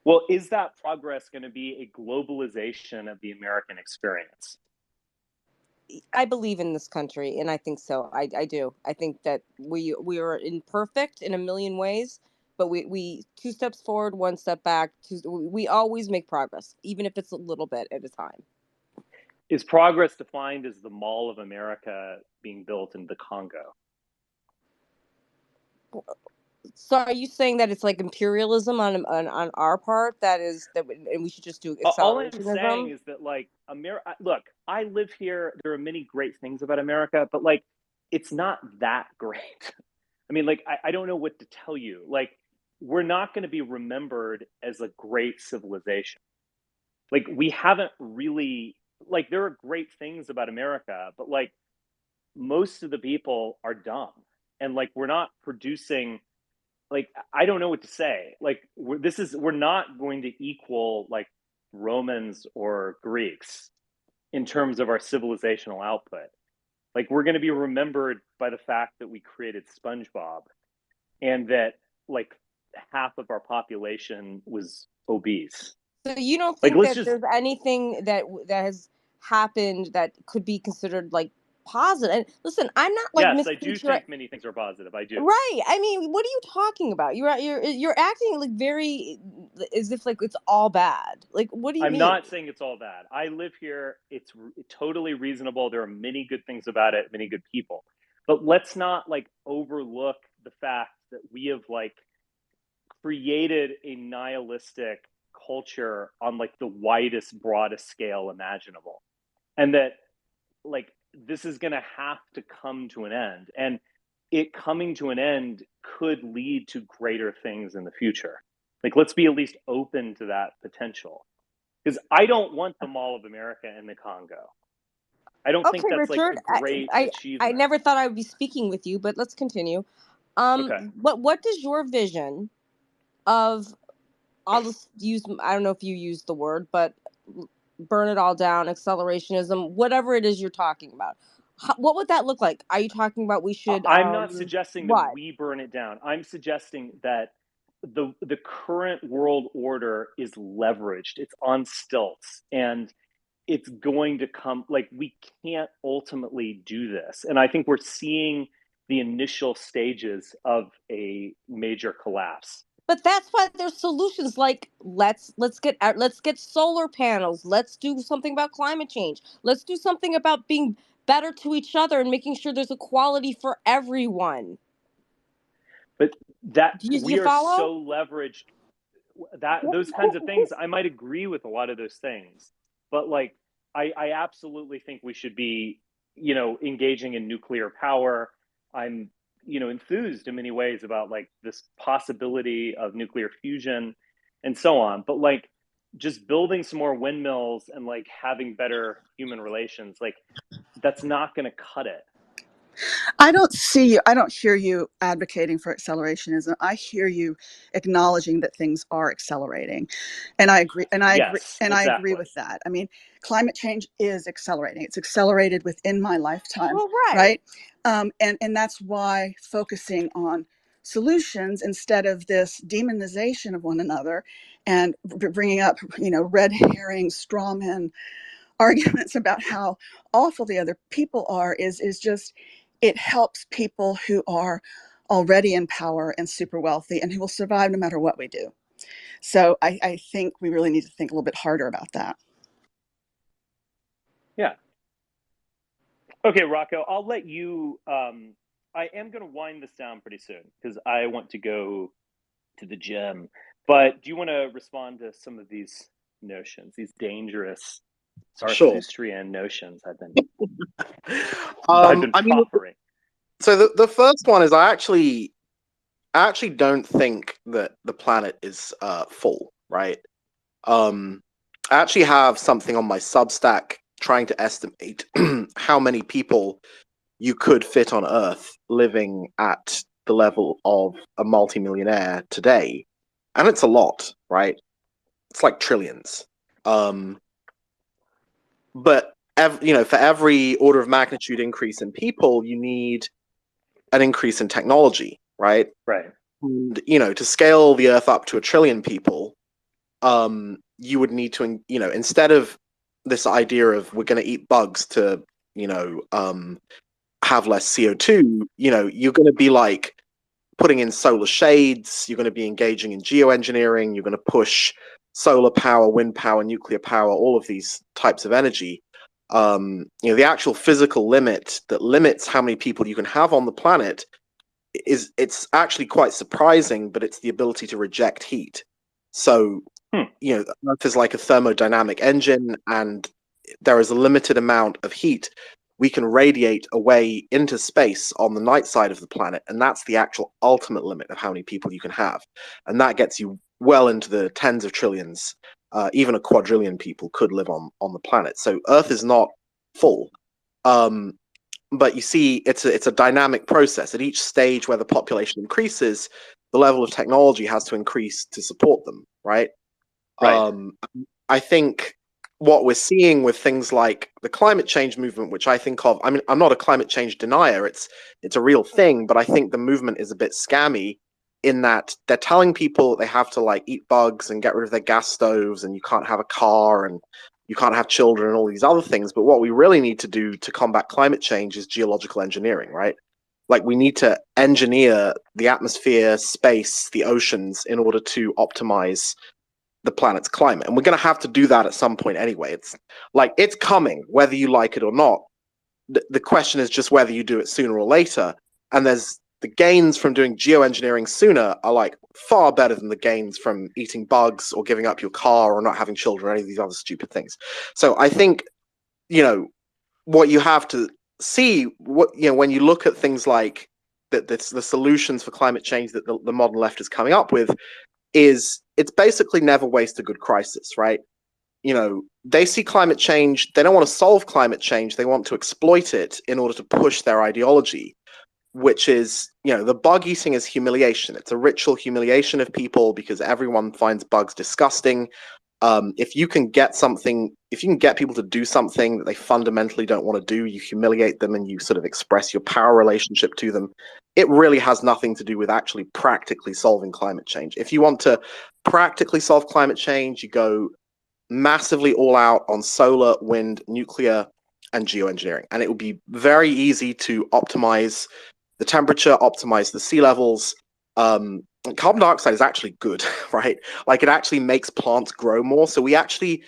Well, is that progress going to be a globalization of the American experience? I believe in this country, and I think so. I do. I think that we are imperfect in a million ways, but we two steps forward, one step back. We always make progress, even if it's a little bit at a time. Is progress defined as the Mall of America being built in the Congo? So, are you saying that it's like imperialism on our part? And we should just do All I'm saying accelerationism? is that, like, America. Look, I live here. There are many great things about America, but like, it's not that great. I mean, like, I don't know what to tell you. Like, we're not going to be remembered as a great civilization. Like, we haven't really, like, there are great things about America, but like, most of the people are dumb, and like, we're not producing, like, I don't know what to say. Like, we're not going to equal like Romans or Greeks in terms of our civilizational output. Like, we're going to be remembered by the fact that we created SpongeBob and that like half of our population was obese. So you don't Like, think let's that just, there's anything that has happened that could be considered like positive? And listen, I'm not like yes, I do misconstruing. think many things are positive. I do. Right. I mean, what are you talking about? You're acting like very as if like it's all bad. Like, what do you I'm mean? not saying it's all bad. I live here. It's totally reasonable. There are many good things about it, many good people. But let's not like overlook the fact that we have like created a nihilistic culture on like the widest, broadest scale imaginable. And that, like, this is going to have to come to an end. And it coming to an end could lead to greater things in the future. Like, let's be at least open to that potential. Because I don't want the Mall of America in the Congo. I don't think Okay, that's like Richard. a great I achievement. never thought I would be speaking with you, but let's continue. Okay. What does your vision of, I'll just use, I don't know if you use the word, but burn it all down, accelerationism, whatever it is you're talking about. What would that look like? Are you talking about we should I'm not suggesting that what? we burn it down. I'm suggesting that the current world order is leveraged. It's on stilts, and it's going to come, like, we can't ultimately do this. And I think we're seeing the initial stages of a major collapse. But that's why there's solutions like let's get solar panels. Let's do something about climate change. Let's do something about being better to each other and making sure there's equality for everyone. But that Do we you are follow? so leveraged that those kinds of things, I might agree with a lot of those things, but like I absolutely think we should be, engaging in nuclear power. I'm, enthused in many ways about like this possibility of nuclear fusion and so on. But like just building some more windmills and like having better human relations, like that's not going to cut it. I don't hear you advocating for accelerationism. I hear you acknowledging that things are accelerating. And I agree, Yes, I agree exactly. with that. I mean, climate change is accelerating. It's accelerated within my lifetime, Well, right. right? And that's why focusing on solutions instead of this demonization of one another and bringing up, red herring, straw men arguments about how awful the other people are is just, it helps people who are already in power and super wealthy and who will survive no matter what we do. So I think we really need to think a little bit harder about that. Yeah. Okay, Rocco, I'll let you. I am going to wind this down pretty soon because I want to go to the gym. But do you want to respond to some of these notions, these dangerous Sure. Zarathustrian notions I've been I mean, proffering? so the first one is I actually don't think that the planet is full, right? I actually have something on my Substack trying to estimate how many people you could fit on Earth living at the level of a multimillionaire today, and it's a lot, right? It's like trillions. But for every order of magnitude increase in people, you need an increase in technology, right? Right. And to scale the Earth up to 1 trillion people, you would need to, instead of this idea of we're going to eat bugs to, have less CO2, you're going to be like putting in solar shades, you're going to be engaging in geoengineering, you're going to push solar power, wind power, nuclear power, all of these types of energy. The actual physical limit that limits how many people you can have on the planet it's actually quite surprising, but it's the ability to reject heat. So, Earth is like a thermodynamic engine, and there is a limited amount of heat we can radiate away into space on the night side of the planet, and that's the actual ultimate limit of how many people you can have. And that gets you well into the tens of trillions. Even a quadrillion people could live on the planet. So Earth is not full. But you see, it's a dynamic process. At each stage where the population increases, the level of technology has to increase to support them, right? Right. I think what we're seeing with things like the climate change movement, which I think of, I mean, I'm not a climate change denier. It's a real thing, but I think the movement is a bit scammy in that they're telling people they have to like eat bugs and get rid of their gas stoves, and you can't have a car and you can't have children and all these other things. But what we really need to do to combat climate change is geological engineering, right? Like we need to engineer the atmosphere, space, the oceans in order to optimize the planet's climate. And we're going to have to do that at some point anyway. It's coming, whether you like it or not. The question is just whether you do it sooner or later. And there's the gains from doing geoengineering sooner are like far better than the gains from eating bugs or giving up your car or not having children or any of these other stupid things. So I think, what you have to see what, when you look at things like the solutions for climate change that the modern left is coming up with, is it's basically never waste a good crisis, right? They see climate change, they don't want to solve climate change, they want to exploit it in order to push their ideology, which is, the bug eating is humiliation. It's a ritual humiliation of people because everyone finds bugs disgusting. If you can get people to do something that they fundamentally don't want to do, you humiliate them and you sort of express your power relationship to them. It really has nothing to do with actually practically solving climate change. If you want to practically solve climate change, you go massively all out on solar, wind, nuclear, and geoengineering. And it would be very easy to optimize the temperature, optimize the sea levels. Carbon dioxide is actually good, right? Like, it actually makes plants grow more. So we actually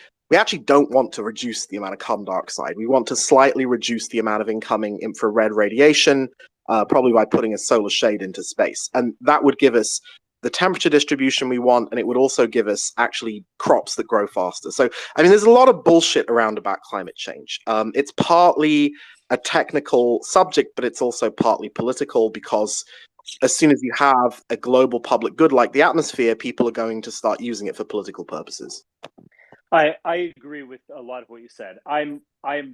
don't want to reduce the amount of carbon dioxide. We want to slightly reduce the amount of incoming infrared radiation, probably by putting a solar shade into space. And that would give us the temperature distribution we want, and it would also give us actually crops that grow faster. So, I mean, there's a lot of bullshit around about climate change. It's partly a technical subject, but it's also partly political, because as soon as you have a global public good like the atmosphere, people are going to start using it for political purposes. I agree with a lot of what you said. I'm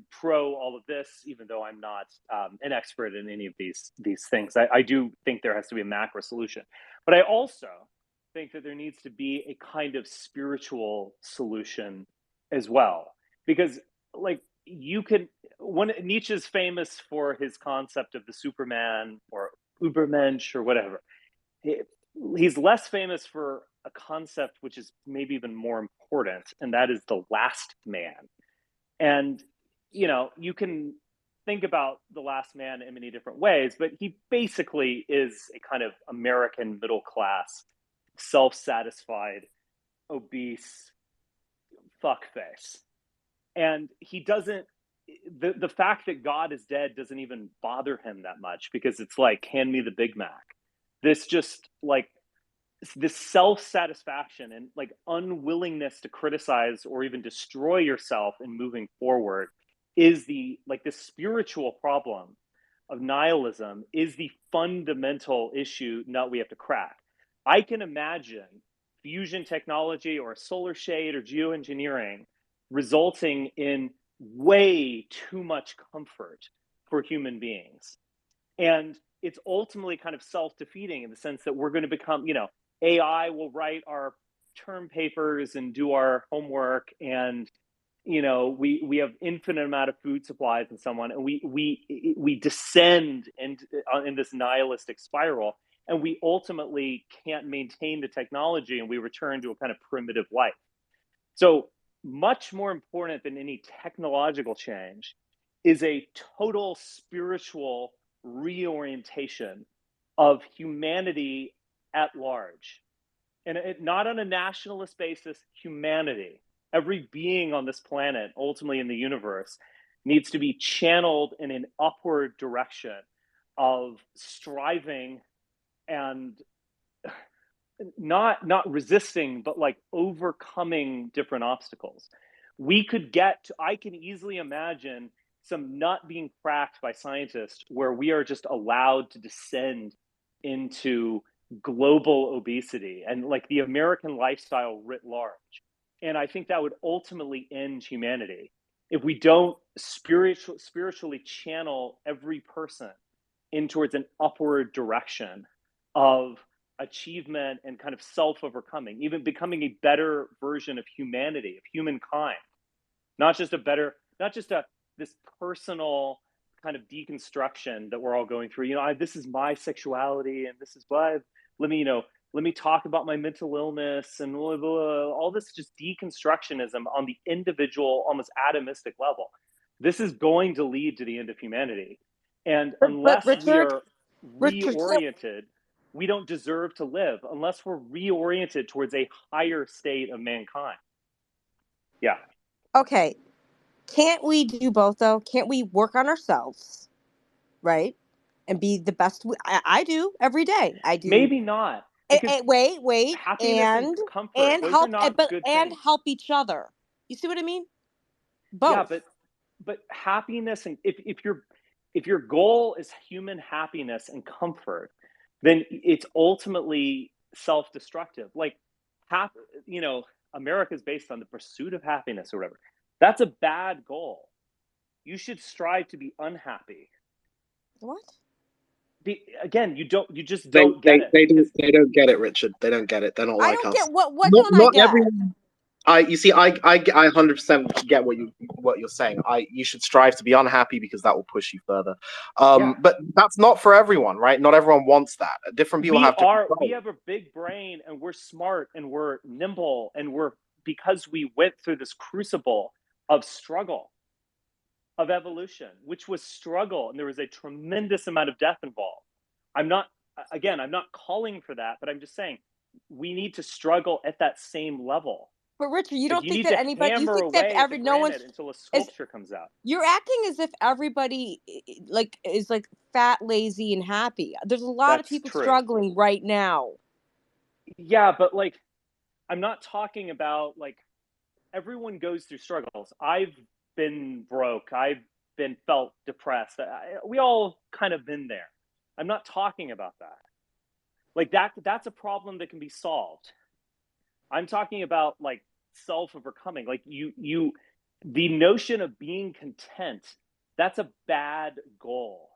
pro all of this, even though I'm not an expert in any of these things. I do think there has to be a macro solution, but I also think that there needs to be a kind of spiritual solution as well, because like Nietzsche's famous for his concept of the Superman or Übermensch or whatever. He's less famous for a concept which is maybe even more important, and that is the last man. And you can think about the last man in many different ways, but he basically is a kind of American middle class, self-satisfied, obese fuckface. And he doesn't, the fact that God is dead doesn't even bother him that much, because it's like, hand me the Big Mac. This just like this self-satisfaction and like unwillingness to criticize or even destroy yourself in moving forward is the spiritual problem of nihilism, is the fundamental issue that we have to crack. I can imagine fusion technology or a solar shade or geoengineering resulting in way too much comfort for human beings. And it's ultimately kind of self-defeating in the sense that we're going to become, AI will write our term papers and do our homework, and we have infinite amount of food supplies and so on, and we descend in this nihilistic spiral, and we ultimately can't maintain the technology, and we return to a kind of primitive life. So much more important than any technological change is a total spiritual reorientation of humanity at large. And not on a nationalist basis, humanity. Every being on this planet, ultimately in the universe, needs to be channeled in an upward direction of striving and not resisting, but like overcoming different obstacles. I can easily imagine some nut being cracked by scientists where we are just allowed to descend into global obesity and like the American lifestyle writ large. And I think that would ultimately end humanity if we don't spiritually channel every person in towards an upward direction of achievement and kind of self-overcoming, even becoming a better version of humanity, of humankind. Not just this personal kind of deconstruction that we're all going through. This is my sexuality, and this is what let me talk about my mental illness and blah, blah, blah. All this just deconstructionism on the individual, almost atomistic level. This is going to lead to the end of humanity. And unless we are reoriented, we don't deserve to live unless we're reoriented towards a higher state of mankind. Yeah. Okay. Can't we do both, though? Can't we work on ourselves, right? And be the best I do every day. I do. Maybe not. Wait. Happiness and comfort, those help, are not good and things. help each other. You see what I mean? Both. Yeah, but happiness, and if if your goal is human happiness and comfort, then it's ultimately self-destructive. Like, America is based on the pursuit of happiness or whatever. That's a bad goal. You should strive to be unhappy. What? Again, you just don't get it. They don't get it, Richard. They don't get it. They're not I like don't us. get what Not, don't I not get? everyone. I 100% get what you're saying. You should strive to be unhappy because that will push you further. But that's not for everyone, right? Not everyone wants that. Different people have different goals. We have a big brain and we're smart and we're nimble and because we went through this crucible of struggle, of evolution, which was struggle, and there was a tremendous amount of death involved. I'm not calling for that, but I'm just saying we need to struggle at that same level. But Richard, you Like, don't you think need that to anybody? You hammer think that away no one's until a sculpture comes out. You're acting as if everybody is like fat, lazy, and happy. There's a lot of That's people true. struggling right now. Yeah, but like, I'm not talking about like everyone goes through struggles. I've been broke. I've been felt depressed. We all kind of been there. I'm not talking about that. Like that's a problem that can be solved. I'm talking about like self-overcoming. Like the notion of being content, that's a bad goal.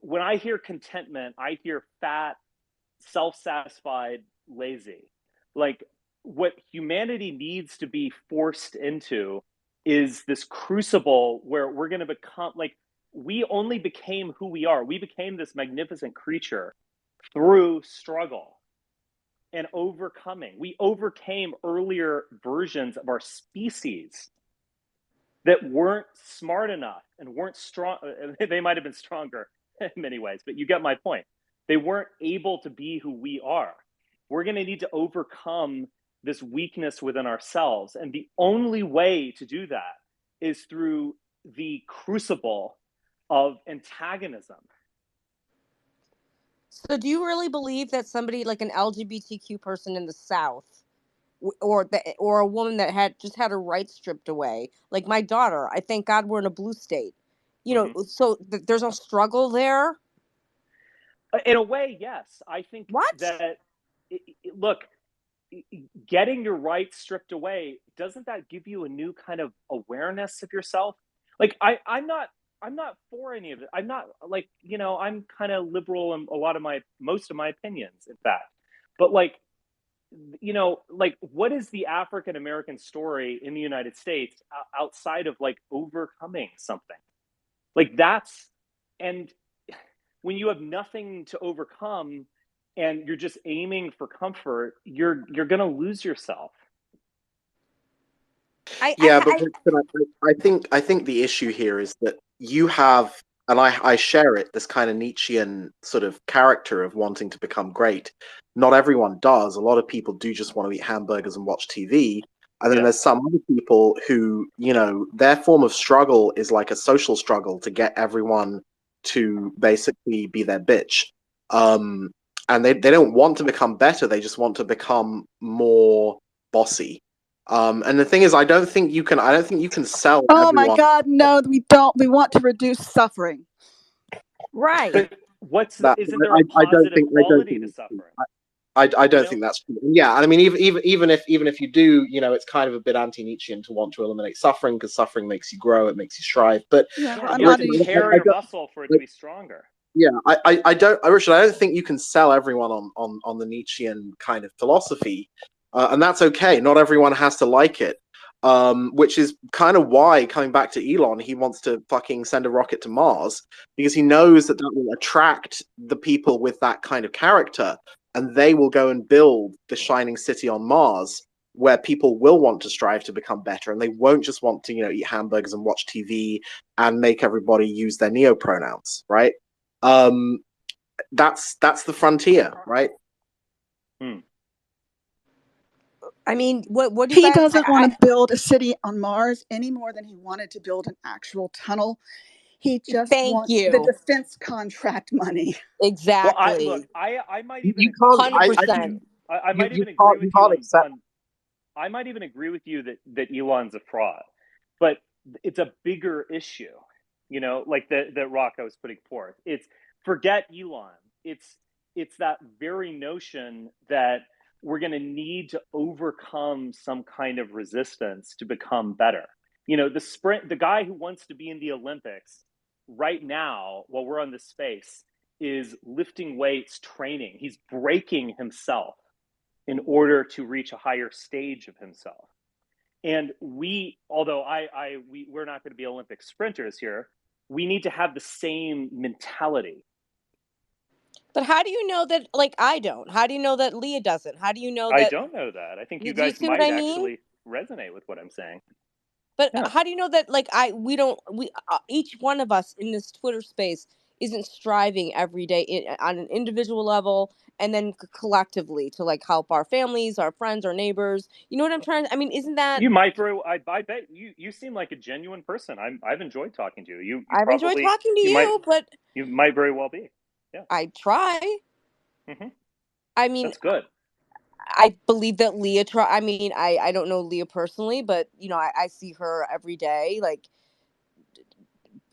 When I hear contentment, I hear fat, self-satisfied, lazy. Like, what humanity needs to be forced into is this crucible where we're going to become like, we only became who we are. We became this magnificent creature through struggle and overcoming. We overcame earlier versions of our species that weren't smart enough and weren't strong. They might have been stronger in many ways, but you get my point. They weren't able to be who we are. We're going to need to overcome this weakness within ourselves. And the only way to do that is through the crucible of antagonism. So do you really believe that somebody like an LGBTQ person in the South or a woman that had just had her rights stripped away, like my daughter, I thank God we're in a blue state, so there's no struggle there? In a way, yes. I think that, look, getting your rights stripped away, doesn't that give you a new kind of awareness of yourself? Like, I'm not for any of it. I'm not like, I'm kind of liberal in most of my opinions, in fact. But like, like, what is the African American story in the United States outside of like overcoming something? Like and when you have nothing to overcome and you're just aiming for comfort, you're going to lose yourself. I think the issue here is that you have, and I share it, this kind of Nietzschean sort of character of wanting to become great. Not everyone does. A lot of people do just want to eat hamburgers and watch TV. And then there's some other people who, their form of struggle is like a social struggle to get everyone to basically be their bitch. And they don't want to become better. They just want to become more bossy. And the thing is, I don't think you can sell Oh everyone. my God, no, we don't. We want to reduce suffering. Right. But isn't there a positive quality to suffering? I don't think that's true. Yeah, I mean, even if you do, it's kind of a bit anti-Nietzschean to want to eliminate suffering, because suffering makes you grow, it makes you strive. But you have to tear your muscle for it to be stronger. Yeah, Richard, I don't think you can sell everyone on the Nietzschean kind of philosophy, and that's okay. Not everyone has to like it, which is kind of why, coming back to Elon, he wants to fucking send a rocket to Mars, because he knows that will attract the people with that kind of character, and they will go and build the shining city on Mars, where people will want to strive to become better, and they won't just want to, eat hamburgers and watch TV and make everybody use their neo-pronouns, right? That's the frontier, right? I mean, what do you He guys... doesn't want to build a city on Mars any more than he wanted to build an actual tunnel. He just wants the defense contract money. Exactly. Well, I might even 100%. I might even agree with you I might even agree with you that Elon's a fraud, but it's a bigger issue. you know, like that Rocco was putting forth. It's forget Elon. It's that very notion that we're going to need to overcome some kind of resistance to become better. You know, the guy who wants to be in the Olympics right now, while we're on this space, is lifting weights, training. He's breaking himself in order to reach a higher stage of himself. And although we're not going to be Olympic sprinters here, we need to have the same mentality. But how do you know that, like, I don't? How do you know that Leah doesn't? How do you know I that? don't know that. I think you Do you guys see what might I mean? actually resonate with what I'm saying. But Yeah. how do you know that, like, each one of us in this Twitter space isn't striving every day on an individual level and then collectively to, like, help our families, our friends, our neighbors? You know what I'm trying to, I mean, isn't that? You might very. I bet you seem like a genuine person. I've enjoyed talking to you. You I've enjoyed probably talking to you, but you might very well be. Yeah. I try. Hmm. I mean, That's good. I believe that Leah I mean, I don't know Leah personally, but, you know, I see her every day, like,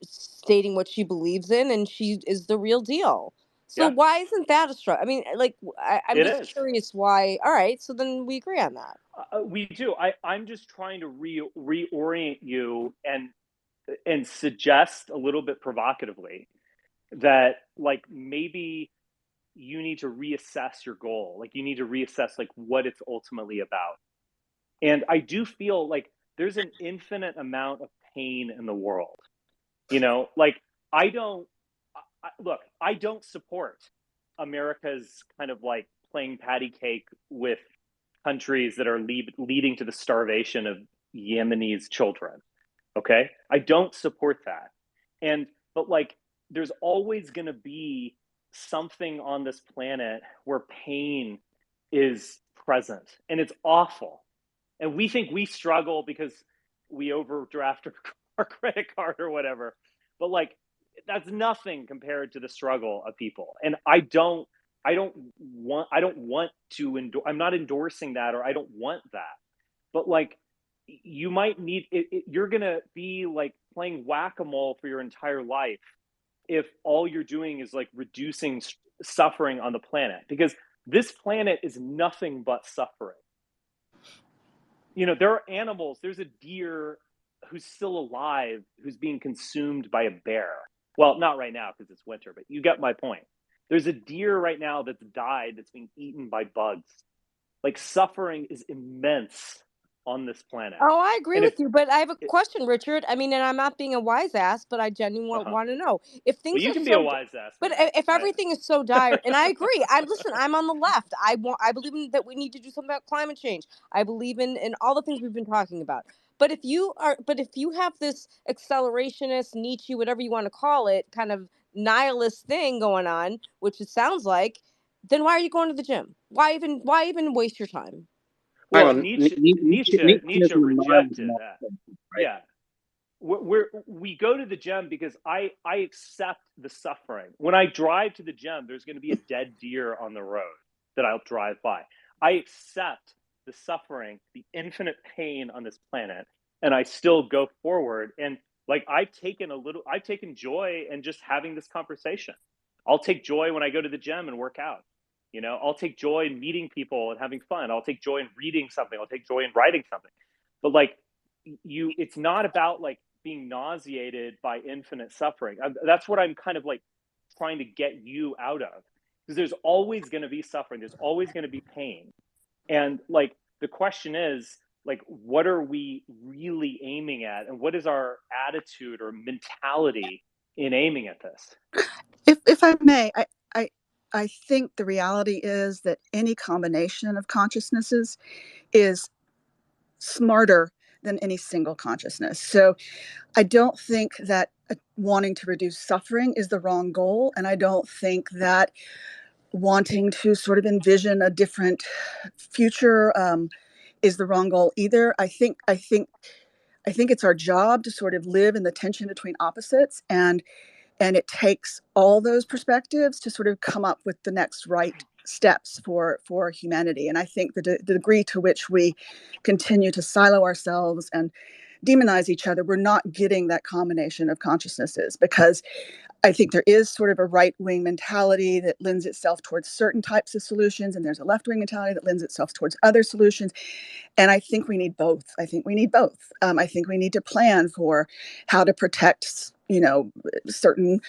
stating what she believes in, and she is the real deal. So Yeah. why isn't that a struggle? I mean, like, I'm It just is. curious why. All right, so then we agree on that. We do. I'm just trying to reorient you and suggest a little bit provocatively that, like, maybe you need to reassess your goal. Like, you need to reassess, like, what it's ultimately about. And I do feel like there's an infinite amount of pain in the world. You know, like, I don't look, I don't support America's kind of like playing patty cake with countries that are leading to the starvation of Yemenis children. Okay, I don't support that. But like, there's always going to be something on this planet where pain is present, and it's awful. And we think we struggle because we overdraft our credit card or whatever. But like, that's nothing compared to the struggle of people. And I don't want to I'm not endorsing that, or I don't want that. But like, you might need you're gonna be like playing whack-a-mole for your entire life if all you're doing is like reducing suffering on the planet, because this planet is nothing but suffering. You know, there are animals. There's a deer who's still alive who's being consumed by a bear. Well, not right now because it's winter, but you get my point. There's a deer right now that's died that's being eaten by bugs. Like, suffering is immense on this planet. Oh, I agree And if with you, but I have a question, Richard. I mean, and I'm not being a wise ass, but I genuinely want to know if well, things you are can be a so. wise ass, But man. if everything is so dire, and I agree, I'm on the left. I believe in that we need to do something about climate change. I believe in all the things we've been talking about. But if you have this accelerationist, Nietzsche, whatever you want to call it, kind of nihilist thing going on, which it sounds like, then why are you going to the gym? Why even waste your time? Hang Well, on. Nietzsche Nietzscheism and rejected nihilism, that. right? Yeah, we go to the gym because I accept the suffering. When I drive to the gym, there's going to be a dead deer on the road that I'll drive by. I accept the suffering, the infinite pain on this planet, and I still go forward. And like, I've taken joy in just having this conversation. I'll take joy when I go to the gym and work out. You know, I'll take joy in meeting people and having fun. I'll take joy in reading something. I'll take joy in writing something. But like, it's not about like being nauseated by infinite suffering. That's what I'm kind of like trying to get you out of, because there's always going to be suffering, there's always going to be pain. And like, the question is, like, what are we really aiming at, and what is our attitude or mentality in aiming at this? If I may, I think the reality is that any combination of consciousnesses is smarter than any single consciousness. So I don't think that wanting to reduce suffering is the wrong goal, and I don't think that wanting to sort of envision a different future is the wrong goal either. I think it's our job to sort of live in the tension between opposites, and it takes all those perspectives to sort of come up with the next right steps for humanity. And I think the degree to which we continue to silo ourselves and demonize each other, we're not getting that combination of consciousnesses, because I think there is sort of a right-wing mentality that lends itself towards certain types of solutions, and there's a left-wing mentality that lends itself towards other solutions. And I think we need both. I think we need both. I think we need to plan for how to protect, certain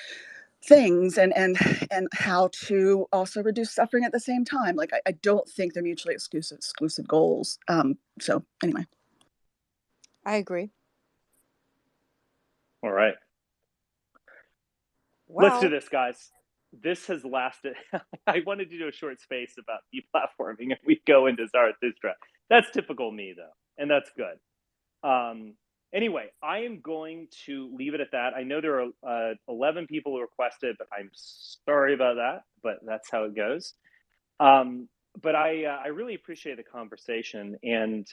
things, and how to also reduce suffering at the same time. Like, I don't think they're mutually exclusive goals. So anyway. I agree. All right. Let's do this, guys. This has lasted. I wanted to do a short space about deplatforming, and we go into Zarathustra. That's typical me, though, and that's good. Anyway, I am going to leave it at that. I know there are 11 people who requested, but I'm sorry about that, but that's how it goes. But I really appreciate the conversation, and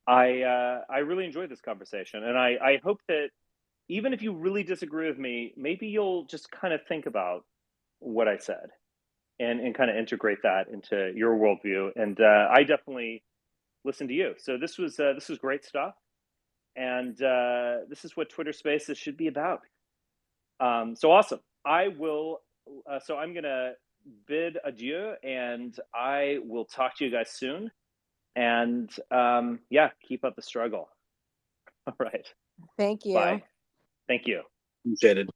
I really enjoyed this conversation, and I hope that even if you really disagree with me, maybe you'll just kind of think about what I said and kind of integrate that into your worldview. And I definitely listen to you. So this was great stuff. And this is what Twitter Spaces should be about. So awesome. I will. So I'm going to bid adieu, and I will talk to you guys soon. And yeah, keep up the struggle. All right. Thank you. Bye. Thank you. Appreciate it.